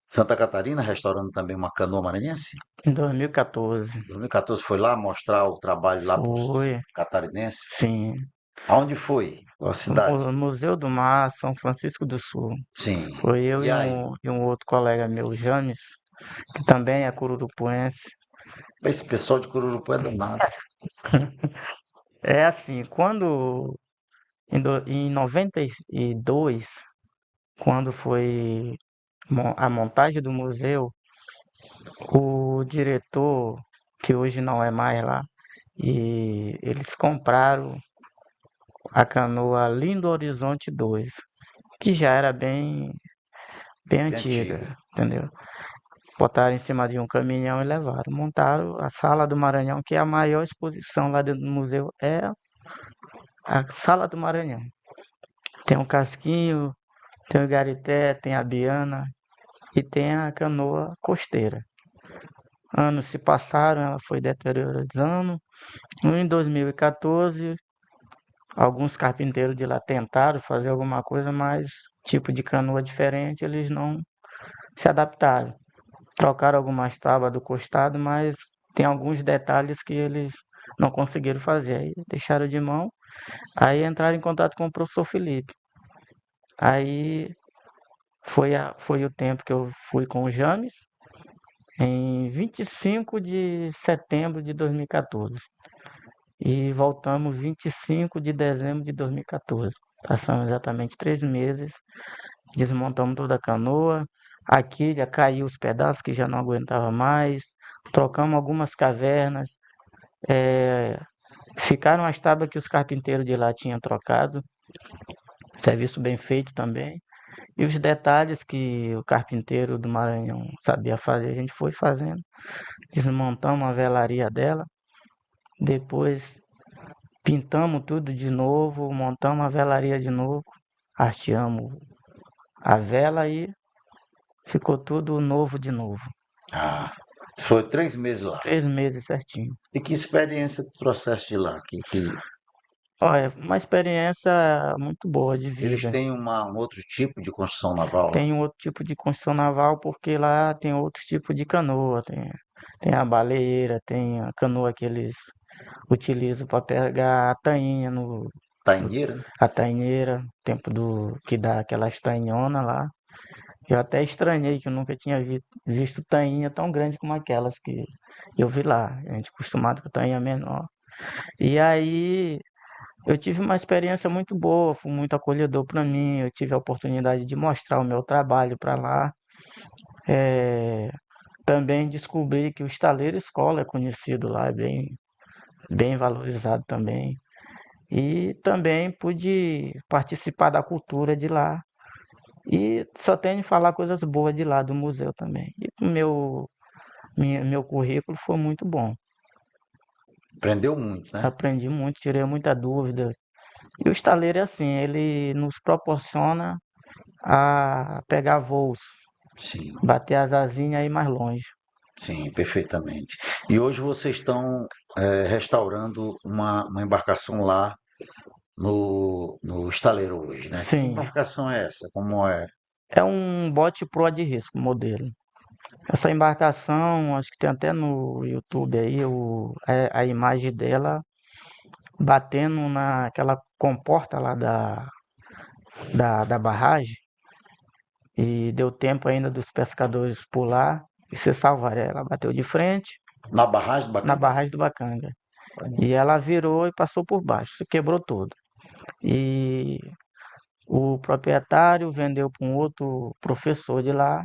Santa Catarina, restaurando também uma canoa maranhense. Em 2014. Em 2014 foi lá mostrar o trabalho lá para os Foi, catarinenses. sim. Aonde foi? Qual cidade? O Museu do Mar, São Francisco do Sul. Sim. Foi eu E aí? e um outro colega meu, James, que também é cururupuense. Esse pessoal de Cururupu é danado. É assim, em 92, quando foi a montagem do museu, o diretor, que hoje não é mais lá, e eles compraram a canoa Lindo Horizonte 2, que já era bem antiga, antiga. entendeu? Botaram em cima de um caminhão e levaram. Montaram a Sala do Maranhão, que é a maior exposição lá dentro do museu, é a Sala do Maranhão. Tem o Casquinho, tem o Garité, tem a Biana e tem a canoa costeira. Anos se passaram, ela foi deteriorando. Em 2014, alguns carpinteiros de lá tentaram fazer alguma coisa, mas tipo de canoa diferente, eles não se adaptaram. Trocaram algumas tábuas do costado, mas tem alguns detalhes que eles não conseguiram fazer. Aí deixaram de mão, aí entraram em contato com o professor Felipe. Aí foi o tempo que eu fui com o James, em 25 de setembro de 2014. E voltamos 25 de dezembro de 2014. Passamos exatamente 3 meses, desmontamos toda a canoa, a quilha caiu os pedaços que já não aguentava mais, trocamos algumas cavernas, Ficaram as tábuas que os carpinteiros de lá tinham trocado, serviço bem feito também. E os detalhes que o carpinteiro do Maranhão sabia fazer, a gente foi fazendo. Desmontamos a velaria dela, depois pintamos tudo de novo, montamos a velaria de novo, hasteamos a vela e ficou tudo novo de novo. Ah, foi 3 meses lá. 3 meses certinho. E que experiência tu trouxeste de lá? Olha, uma experiência muito boa de Eles vida. têm um outro tipo de construção naval lá? Tem um outro tipo de construção naval porque lá tem outro tipo de canoa. Tem a baleeira, tem a canoa que eles utilizam para pegar a tainha, Tainheira, né? a tainheira, tempo que dá aquelas tainhonas lá. Eu até estranhei que eu nunca tinha visto tainha tão grande como aquelas que eu vi lá. A gente é acostumado com tainha menor. E aí eu tive uma experiência muito boa, foi muito acolhedor para mim. Eu tive a oportunidade de mostrar o meu trabalho para lá. Também descobri que o estaleiro escola é conhecido lá, é bem valorizado também. E também pude participar da cultura de lá. E só tenho de falar coisas boas de lá, do museu também. E o meu currículo foi muito bom. Aprendeu muito, né? Aprendi muito, tirei muita dúvida. E o estaleiro é assim, ele nos proporciona a pegar voos, Sim, bater as asinhas e ir mais longe. sim, perfeitamente. E hoje vocês estão restaurando uma embarcação lá no estaleiro hoje, né? Que Sim, embarcação é essa? Como é? é um bote proa de risco modelo. Essa embarcação, acho que tem até no YouTube aí a imagem dela batendo naquela comporta lá da barragem. E deu tempo ainda dos pescadores pular e se salvar. Ela bateu de frente Na barragem do na Bacana? barragem do Bacanga. E ela virou e passou por baixo, se quebrou todo. E o proprietário vendeu para um outro professor de lá.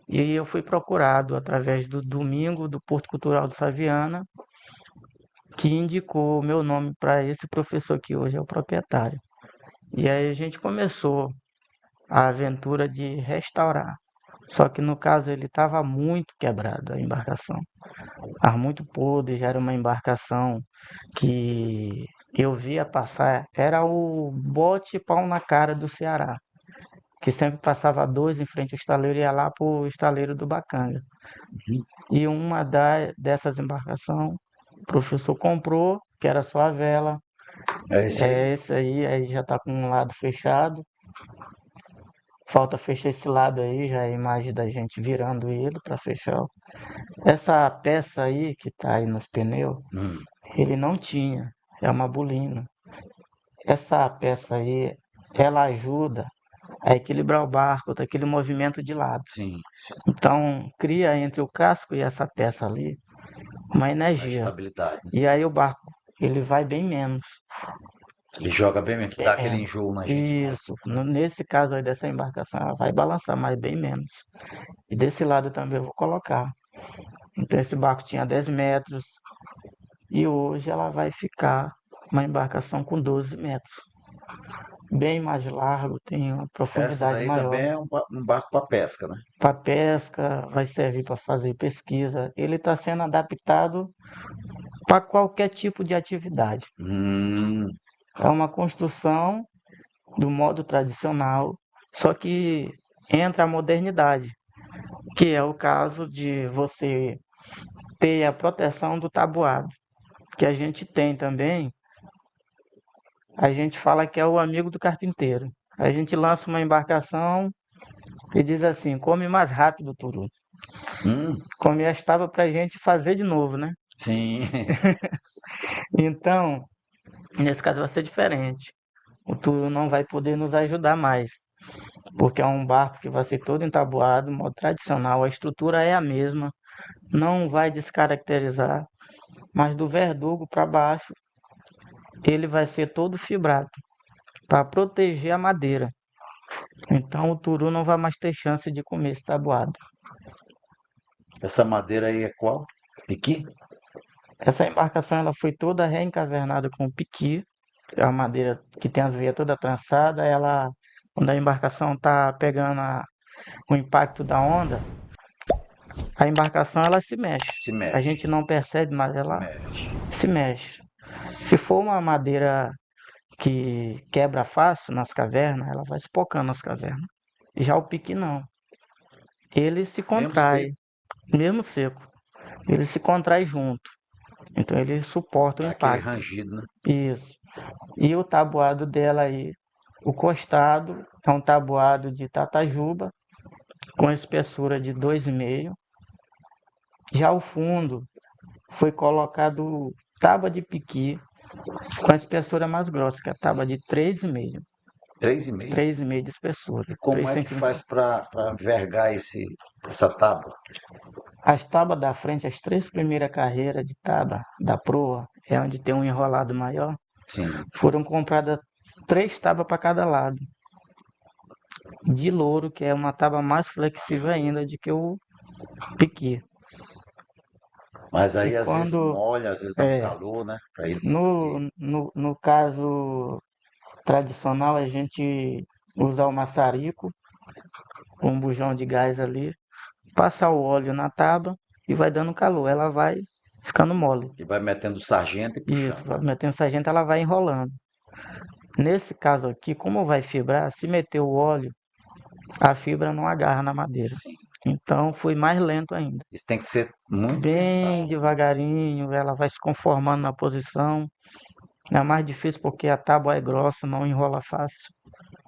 E eu fui procurado através do Domingo do Porto Cultural do Saviana, que indicou o meu nome para esse professor que hoje é o proprietário. E aí a gente começou a aventura de restaurar. Só que no caso ele estava muito quebrado, a embarcação. Estava muito podre, já era uma embarcação que eu via passar, era o bote pau na cara do Ceará, que sempre passava dois em frente ao estaleiro e ia lá pro estaleiro do Bacanga. E uma dessas embarcações, o professor comprou, que era só a vela. É esse aí. É esse aí já está com um lado fechado. Falta fechar esse lado aí, já é a imagem da gente virando ele para fechar. Essa peça aí que tá aí nos pneus, ele não tinha, é uma bolina. Essa peça aí, ela ajuda a equilibrar o barco, daquele movimento de lado. Sim, sim. Então, cria entre o casco e essa peça ali uma A energia. estabilidade. E aí o barco, ele vai bem menos. Ele joga bem mesmo, que dá aquele enjoo na gente. Isso, nesse caso aí dessa embarcação, ela vai balançar, mas bem menos. E desse lado também eu vou colocar. Então esse barco tinha 10 metros e hoje ela vai ficar uma embarcação com 12 metros. Bem mais largo, tem uma Essa profundidade daí maior. também é um barco para pesca, né? Para pesca, vai servir para fazer pesquisa. Ele está sendo adaptado para qualquer tipo de atividade. É uma construção do modo tradicional, só que entra a modernidade, que é o caso de você ter a proteção do tabuado, que a gente tem também. A gente fala que é o amigo do carpinteiro. A gente lança uma embarcação e diz assim, come mais rápido, Turu. Come as tábuas para a gente fazer de novo, né? Sim. Então, nesse caso vai ser diferente. O Turu não vai poder nos ajudar mais, porque é um barco que vai ser todo entabuado, modo tradicional, a estrutura é a mesma, não vai descaracterizar, mas do verdugo para baixo ele vai ser todo fibrado, para proteger a madeira. Então o Turu não vai mais ter chance de comer esse tabuado. Essa madeira aí é qual? Piqui? Essa embarcação ela foi toda reencavernada com piqui, é a madeira que tem as veias toda trançada. Ela, quando a embarcação está pegando o impacto da onda, a embarcação ela se mexe. Se A mexe, gente não percebe, mas se ela mexe. se mexe. Se for uma madeira que quebra fácil nas cavernas, ela vai espocando nas cavernas. Já o piqui não. Ele se Mesmo contrai, seco, mesmo seco. Ele se contrai junto. Então ele suporta o dá aquele impacto. rangido, né? Isso. E o tabuado dela aí, o costado é um tabuado de tatajuba com espessura de 2,5. Já o fundo foi colocado tábua de piqui com a espessura mais grossa, que é a tábua de 3,5. 3,5. 3,5 de espessura. E como 3 é que centímetros. faz para vergar essa tábua? As tábuas da frente, as 3 primeiras carreiras de tábua da proa, é onde tem um enrolado maior, Sim. foram compradas 3 tábuas para cada lado. De louro, que é uma tábua mais flexível ainda do que o piqui. Mas E aí às vezes quando, molha, às vezes dá um é, calor, né? Pra ele. no caso tradicional, a gente usa o maçarico, com um bujão de gás ali, passa o óleo na tábua e vai dando calor. Ela vai ficando mole. E vai metendo o sargento e Isso, puxando. vai metendo sargento, ela vai enrolando. Nesse caso aqui, como vai fibrar, se meter o óleo, a fibra não agarra na madeira. Sim. Então foi mais lento ainda. Isso tem que ser muito Bem pensado. devagarinho, ela vai se conformando na posição. É mais difícil porque a tábua é grossa, não enrola fácil.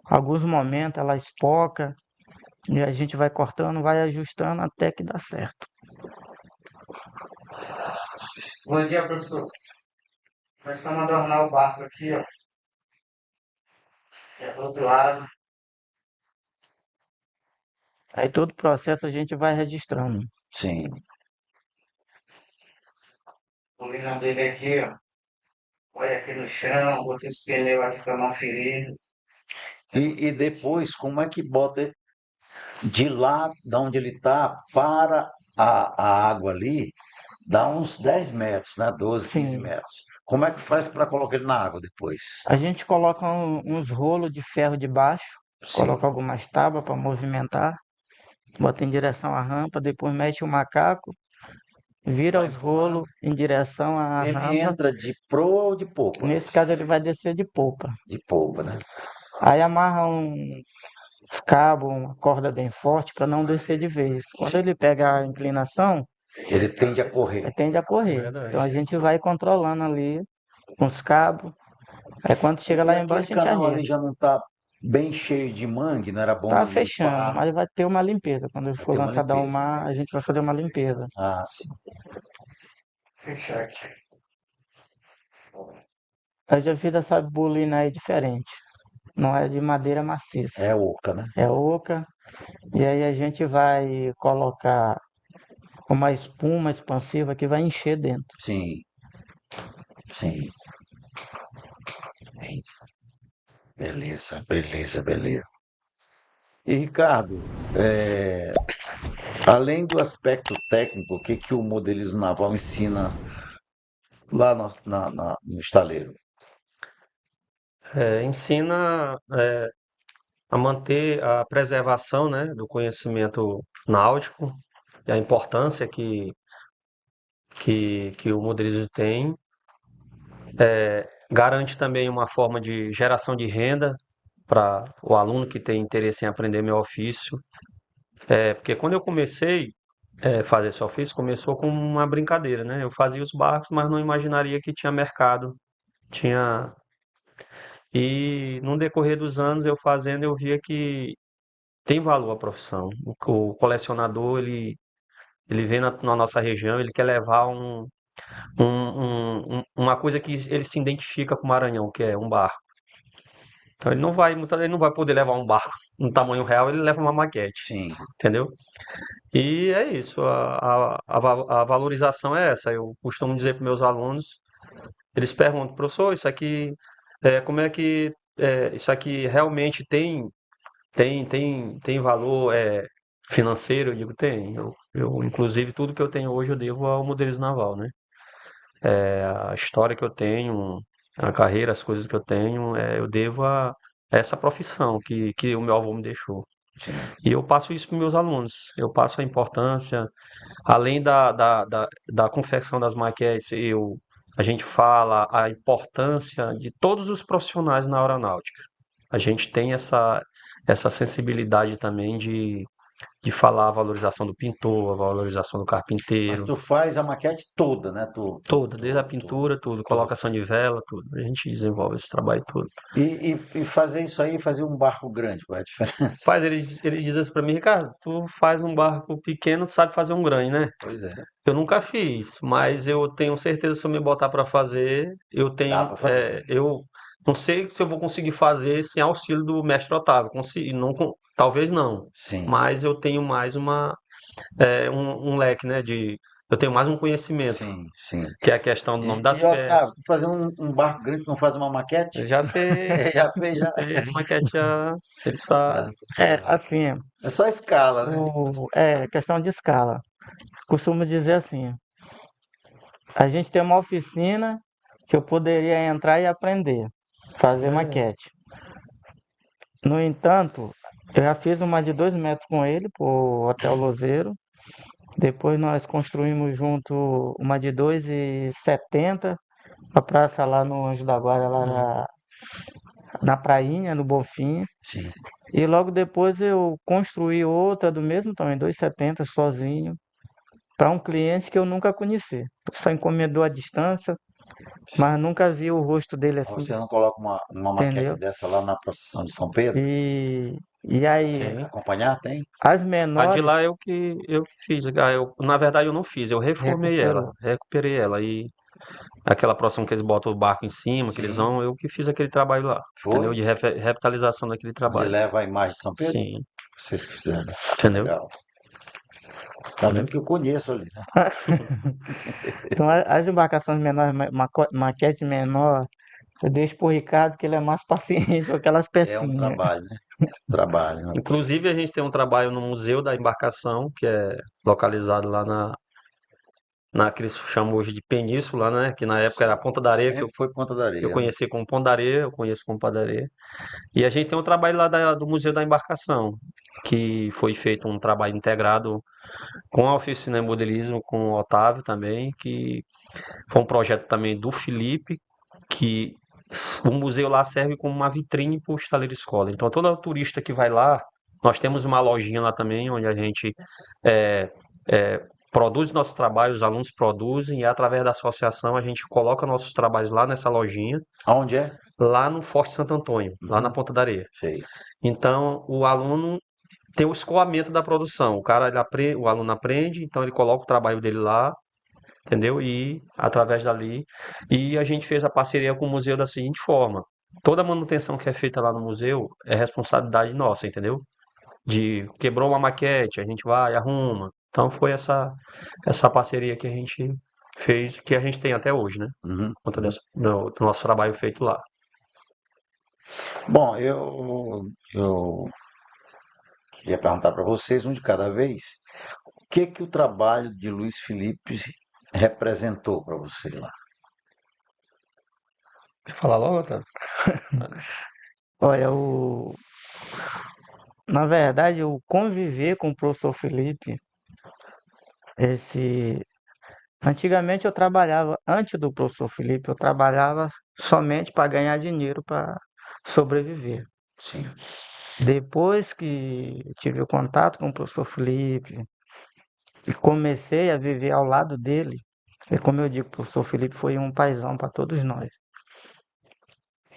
Alguns momentos ela espoca e a gente vai cortando, vai ajustando até que dá certo. Bom dia, professor. Nós estamos adornar o barco aqui, ó. É do outro lado. Aí todo o processo a gente vai registrando. Sim. O lina dele aqui, ó. Olha aqui no chão, botei esse pneu aqui para não ferir. E depois, como é que bota de lá, da onde ele está, para a água ali, dá uns 10 metros, né? 12, 15 Sim. metros. Como é que faz para colocar ele na água depois? A gente coloca uns rolos de ferro de baixo, Sim. coloca algumas tábuas para movimentar, bota em direção à rampa, depois mete o macaco, vira Vai os rolos em direção à Ele rampa. entra de proa ou de popa? Nesse caso ele vai descer de polpa. De polpa, né? Aí amarra uns cabos, uma corda bem forte para não descer de vez. Quando ele pega a inclinação, Ele tende a correr. ele tende a correr. Verdade. Então a gente vai controlando ali com os cabos. Aí quando chega E lá aquele embaixo a gente canal ali ajeita. já não está bem cheio de mangue, não era bom Tá fechando, limpar, mas vai ter uma limpeza. Quando ele vai for ter uma lançado ao limpeza. mar, a gente vai fazer uma limpeza. Ah, sim. Fechar aqui. Eu já fiz essa bolina aí diferente. Não é de madeira maciça. É oca, né? É oca. E aí a gente vai colocar uma espuma expansiva que vai encher dentro. Sim, sim. Beleza, beleza, beleza. E Ricardo, além do aspecto técnico, o que que o modelismo naval ensina lá no estaleiro? Ensina a manter a preservação, né, do conhecimento náutico e a importância que o modelismo tem. Garante também uma forma de geração de renda para o aluno que tem interesse em aprender meu ofício. Porque quando eu comecei a fazer esse ofício, começou com uma brincadeira, né? Eu fazia os barcos, mas não imaginaria que tinha mercado. Tinha... E no decorrer dos anos eu fazendo, eu via que tem valor a profissão. O colecionador, ele vem na nossa região, ele quer levar uma coisa que ele se identifica com o Maranhão, que é um barco. Então ele não vai poder levar um barco no tamanho real, ele leva uma maquete, Sim, entendeu? E é isso, a valorização é essa. Eu costumo dizer para meus alunos, eles perguntam, professor, isso aqui, como é que isso aqui realmente tem valor financeiro? Eu digo, tem. Inclusive, tudo que eu tenho hoje eu devo ao modelismo naval, né? a história que eu tenho, a carreira, as coisas que eu tenho, eu devo a essa profissão que o meu avô me deixou. Sim. E eu passo isso para meus alunos. Eu passo a importância, além da confecção das maquetes, a gente fala a importância de todos os profissionais na aeronáutica. A gente tem essa sensibilidade também de falar a valorização do pintor, a valorização do Mas carpinteiro, tu faz a maquete toda, né? toda, desde a pintura, tudo, colocação de vela, tudo. A gente desenvolve esse trabalho todo. E fazer isso aí, fazer um barco grande, qual é a diferença? Faz, ele diz assim pra mim, Ricardo, tu faz um barco pequeno, tu sabe fazer um grande, né? Pois é, Eu nunca fiz, mas eu tenho certeza se eu me botar para fazer, dá para fazer. eu não sei se eu vou conseguir fazer sem auxílio do mestre Otávio, não, talvez não, Sim, mas eu tenho mais um leque, né, eu tenho mais um conhecimento, sim, sim. que é a questão do nome das E Otávio, peças. tu fazer um barco grande, tu não faz uma maquete? Já fez, Já fez, já. fez maquete, já, ele sabe. Assim, É só escala, né? questão de escala. Costumo dizer assim, a gente tem uma oficina que eu poderia entrar e aprender, fazer maquete. No entanto, eu já fiz uma de 2 metros com ele, pro Hotel Lozeiro. Depois nós construímos junto uma de 2,70 a praça lá no Anjo da Guarda, lá na Prainha, no Bonfim. Sim. E logo depois eu construí outra do mesmo tamanho, 2,70 sozinho, para um cliente que eu nunca conheci. Só encomendou à distância, mas nunca vi o rosto dele Mas assim, você não coloca uma maquete entendeu? dessa lá na procissão de São Pedro? E aí, Tem. Acompanhar? Tem? as A de menores lá eu que fiz, na verdade eu não fiz, eu reformei ela, recuperou. recuperei ela e aquela próxima que eles botam o barco em cima, que eles Sim. vão, eu que fiz aquele trabalho lá, entendeu? Foi? De revitalização daquele Onde trabalho. leva a imagem de São Pedro? Sim, Vocês que fizeram. entendeu? Legal. Tá vendo que eu conheço ali, né? Então, as embarcações menores, maquete menor, eu deixo pro Ricardo, que ele é mais paciente com aquelas É um pecinhas. trabalho, né? Trabalho, rapaz. Inclusive a gente tem um trabalho no Museu da Embarcação, que é localizado lá que eles chamam hoje de Península, né? Que na época era a Ponta da Areia, que Sempre foi Ponta da eu Areia, né? conheci como Ponta da Areia, eu conheço como Ponta da Areia. E a gente tem um trabalho lá do Museu da Embarcação, que foi feito um trabalho integrado com a oficina de modelismo, com o Otávio também, que foi um projeto também do Felipe, que o museu lá serve como uma vitrine para o estaleiro escola. Então, todo turista que vai lá, nós temos uma lojinha lá também, onde a gente é, produz nossos trabalhos, os alunos produzem, e através da associação a gente coloca nossos trabalhos lá nessa lojinha, Aonde é? lá no Forte Santo Antônio, lá na Uhum. Ponta da Areia. Sei. Então, o aluno tem o escoamento da produção. O aluno aprende, então ele coloca o trabalho dele lá, entendeu? E através dali, e a gente fez a parceria com o museu da seguinte forma: toda a manutenção que é feita lá no museu é responsabilidade nossa, entendeu? De quebrou uma maquete, a gente vai, arruma. Então foi essa parceria que a gente fez, que a gente tem até hoje, né? Uhum. Por conta do nosso trabalho feito lá. Bom, eu queria perguntar para vocês, um de cada vez, o que o trabalho de Luiz Felipe representou para você lá? Quer falar logo, Otávio? Olha, na verdade, o conviver com o professor Felipe, esse antigamente eu trabalhava, antes do professor Felipe, eu trabalhava somente para ganhar dinheiro para sobreviver. Sim. Depois que eu tive o contato com o professor Felipe e comecei a viver ao lado dele, e como eu digo, o professor Felipe foi um paizão para todos nós.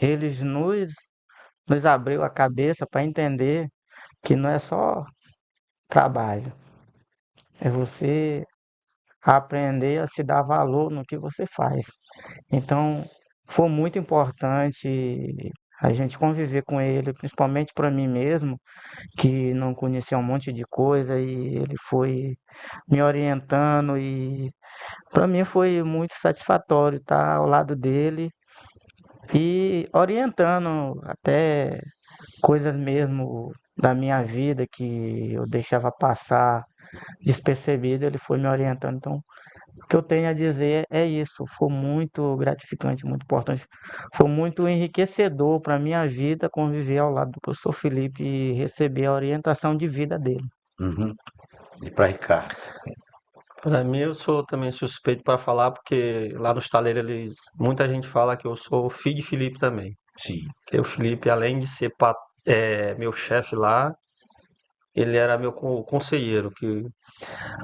Eles nos abriu a cabeça para entender que não é só trabalho, é você aprender a se dar valor no que você faz. Então, foi muito importante a gente conviver com ele, principalmente para mim mesmo, que não conhecia um monte de coisa e ele foi me orientando e para mim foi muito satisfatório estar ao lado dele e orientando até coisas mesmo da minha vida que eu deixava passar despercebido, ele foi me orientando. Então, O que eu tenho a dizer é isso. Foi muito gratificante, muito importante. Foi muito enriquecedor para a minha vida conviver ao lado do professor Felipe e receber a orientação de vida dele. Uhum. E para Ricardo? Para mim, eu sou também suspeito para falar, porque lá no estaleiro muita gente fala que eu sou filho de Felipe também. Sim. Porque o Felipe, além de ser meu chefe lá, ele era meu conselheiro, que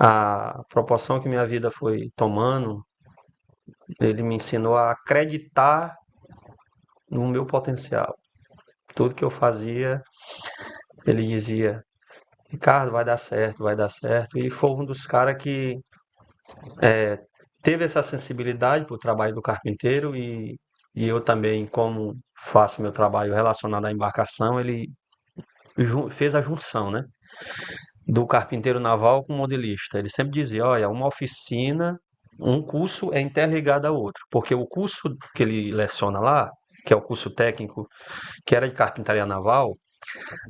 a proporção que minha vida foi tomando, ele me ensinou a acreditar no meu potencial. Tudo que eu fazia, ele dizia: Ricardo, vai dar certo, vai dar certo. E foi um dos caras que teve essa sensibilidade para o trabalho do carpinteiro e eu também, como faço meu trabalho relacionado à embarcação, ele fez a junção, né, do carpinteiro naval com o modelista. Ele sempre dizia: olha, uma oficina, um curso é interligado ao outro, porque o curso que ele leciona lá, que é o curso técnico, que era de carpintaria naval,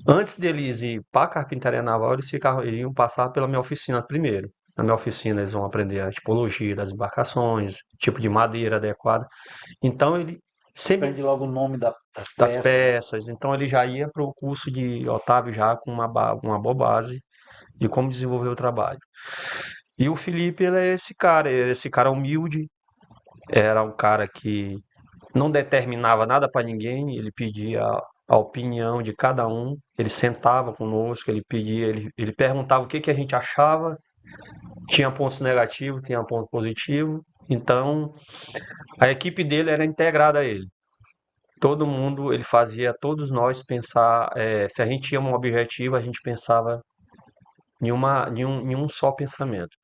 antes deles ir para a carpintaria naval, eles iam passar pela minha oficina primeiro. Na minha oficina eles vão aprender a tipologia das embarcações, tipo de madeira adequada. Então ele sempre Aprende logo o nome das das peças. peças. Então ele já ia para o curso de Otávio já com uma boa base de como desenvolver o trabalho. E o Felipe, ele é esse cara humilde, era um cara que não determinava nada para ninguém, ele pedia a opinião de cada um, ele sentava conosco, ele pedia, ele perguntava o que a gente achava, tinha pontos negativos, tinha ponto positivo, então a equipe dele era integrada a ele. Todo mundo, ele fazia todos nós pensar, se a gente tinha um objetivo, a gente pensava em um só pensamento.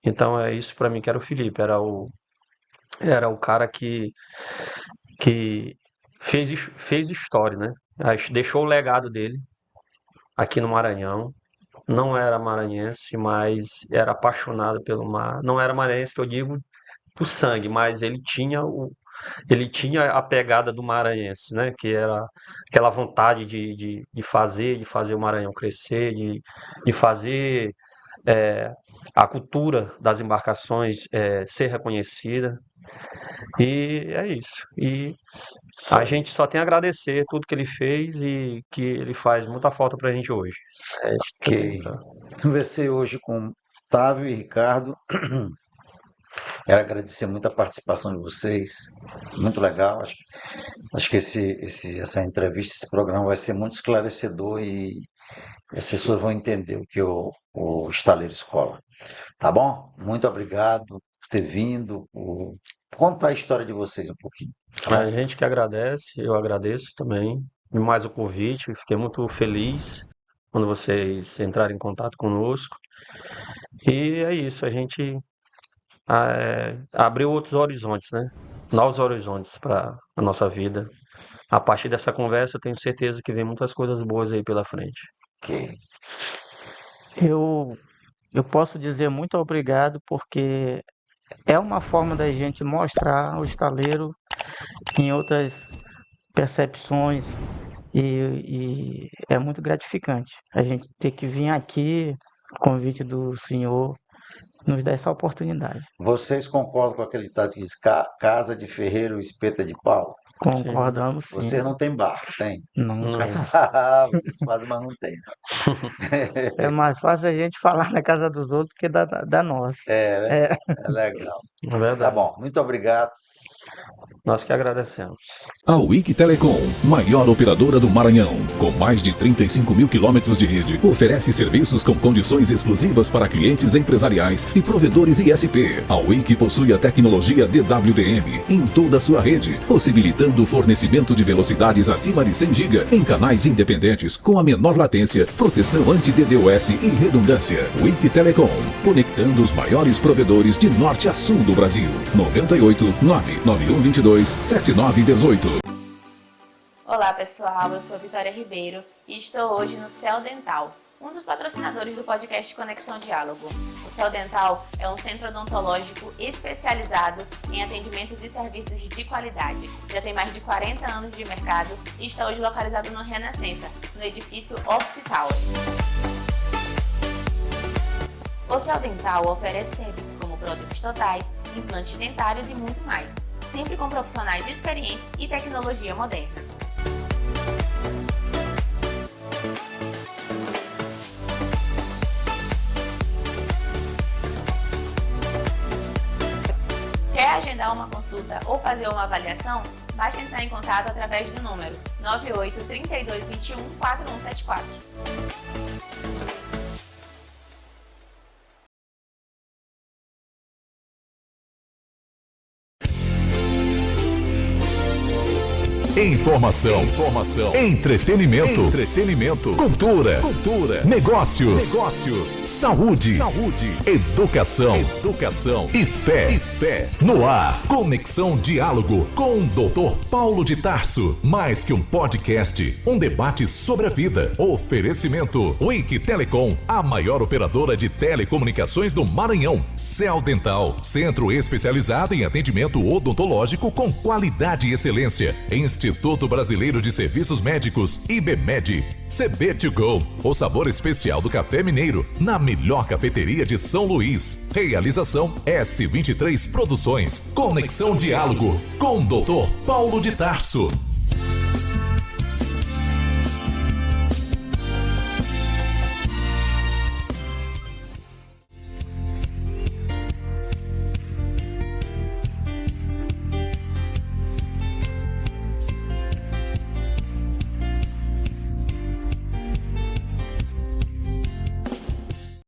Então é isso para mim que era o Felipe, era o cara que fez história, né? Deixou o legado dele aqui no Maranhão. Não era maranhense, mas era apaixonado pelo mar. Não era maranhense que eu digo do sangue, mas ele tinha a pegada do maranhense, né? Que era aquela vontade de fazer o Maranhão crescer, de fazer a cultura das embarcações ser reconhecida. E é isso. E a gente só tem a agradecer tudo que ele fez e que ele faz muita falta pra gente hoje. É isso que eu Ok. tenho pra- Conversei hoje com Otávio e Ricardo. Quero agradecer muito a participação de vocês. Muito legal. Acho que essa entrevista, esse programa vai ser muito esclarecedor e as pessoas vão entender o que o Estaleiro Escola. Tá bom? Muito obrigado por ter vindo, por contar a história de vocês um pouquinho. A gente que agradece, eu agradeço também mais o convite, fiquei muito feliz quando vocês entraram em contato conosco. E é isso, a gente abriu outros horizontes, né? Novos horizontes para a nossa vida. A partir dessa conversa, eu tenho certeza que vem muitas coisas boas aí pela frente. Ok. Eu posso dizer muito obrigado porque é uma forma da gente mostrar o estaleiro em outras percepções e é muito gratificante a gente ter que vir aqui, convite do senhor, nos dar essa oportunidade. Vocês concordam com aquele ditado que diz casa de ferreiro, espeta de pau? Concordamos sim. Vocês não têm barco, tem? Não, Não. Vocês fazem, mas não tem. é mais fácil a gente falar na casa dos outros que da nossa. É legal. É Tá verdade. bom, muito obrigado. Nós que agradecemos. A Wiki Telecom, maior operadora do Maranhão, com mais de 35 mil quilômetros de rede, oferece serviços com condições exclusivas para clientes empresariais e provedores ISP. A Wiki possui a tecnologia DWDM em toda a sua rede, possibilitando o fornecimento de velocidades acima de 100 GB em canais independentes com a menor latência, proteção anti-DDoS e redundância. Wiki Telecom, conectando os maiores provedores de norte a sul do Brasil. 98 99122 7918. Olá pessoal, eu sou Vitória Ribeiro e estou hoje no Céu Dental, um dos patrocinadores do podcast Conexão Diálogo. O Céu Dental é um centro odontológico especializado em atendimentos e serviços de qualidade. Já tem mais de 40 anos de mercado e está hoje localizado no Renascença, no edifício Office Tower. O Céu Dental oferece serviços como próteses totais, implantes dentários e muito mais, sempre com profissionais experientes e tecnologia moderna. Quer agendar uma consulta ou fazer uma avaliação? Basta entrar em contato através do número 98 32 21 4174. Informação, entretenimento, cultura, negócios, saúde, educação, e fé. No ar, Conexão Diálogo com o Dr. Paulo de Tarso. Mais que um podcast, um debate sobre a vida. Oferecimento Wiki Telecom, a maior operadora de telecomunicações do Maranhão. Cell Dental, centro especializado em atendimento odontológico com qualidade e excelência. Instituto Brasileiro de Serviços Médicos, IBMED. CB2Go, o sabor especial do café mineiro, na melhor cafeteria de São Luís. Realização S23 Produções. Conexão Diálogo com o Dr. Paulo de Tarso.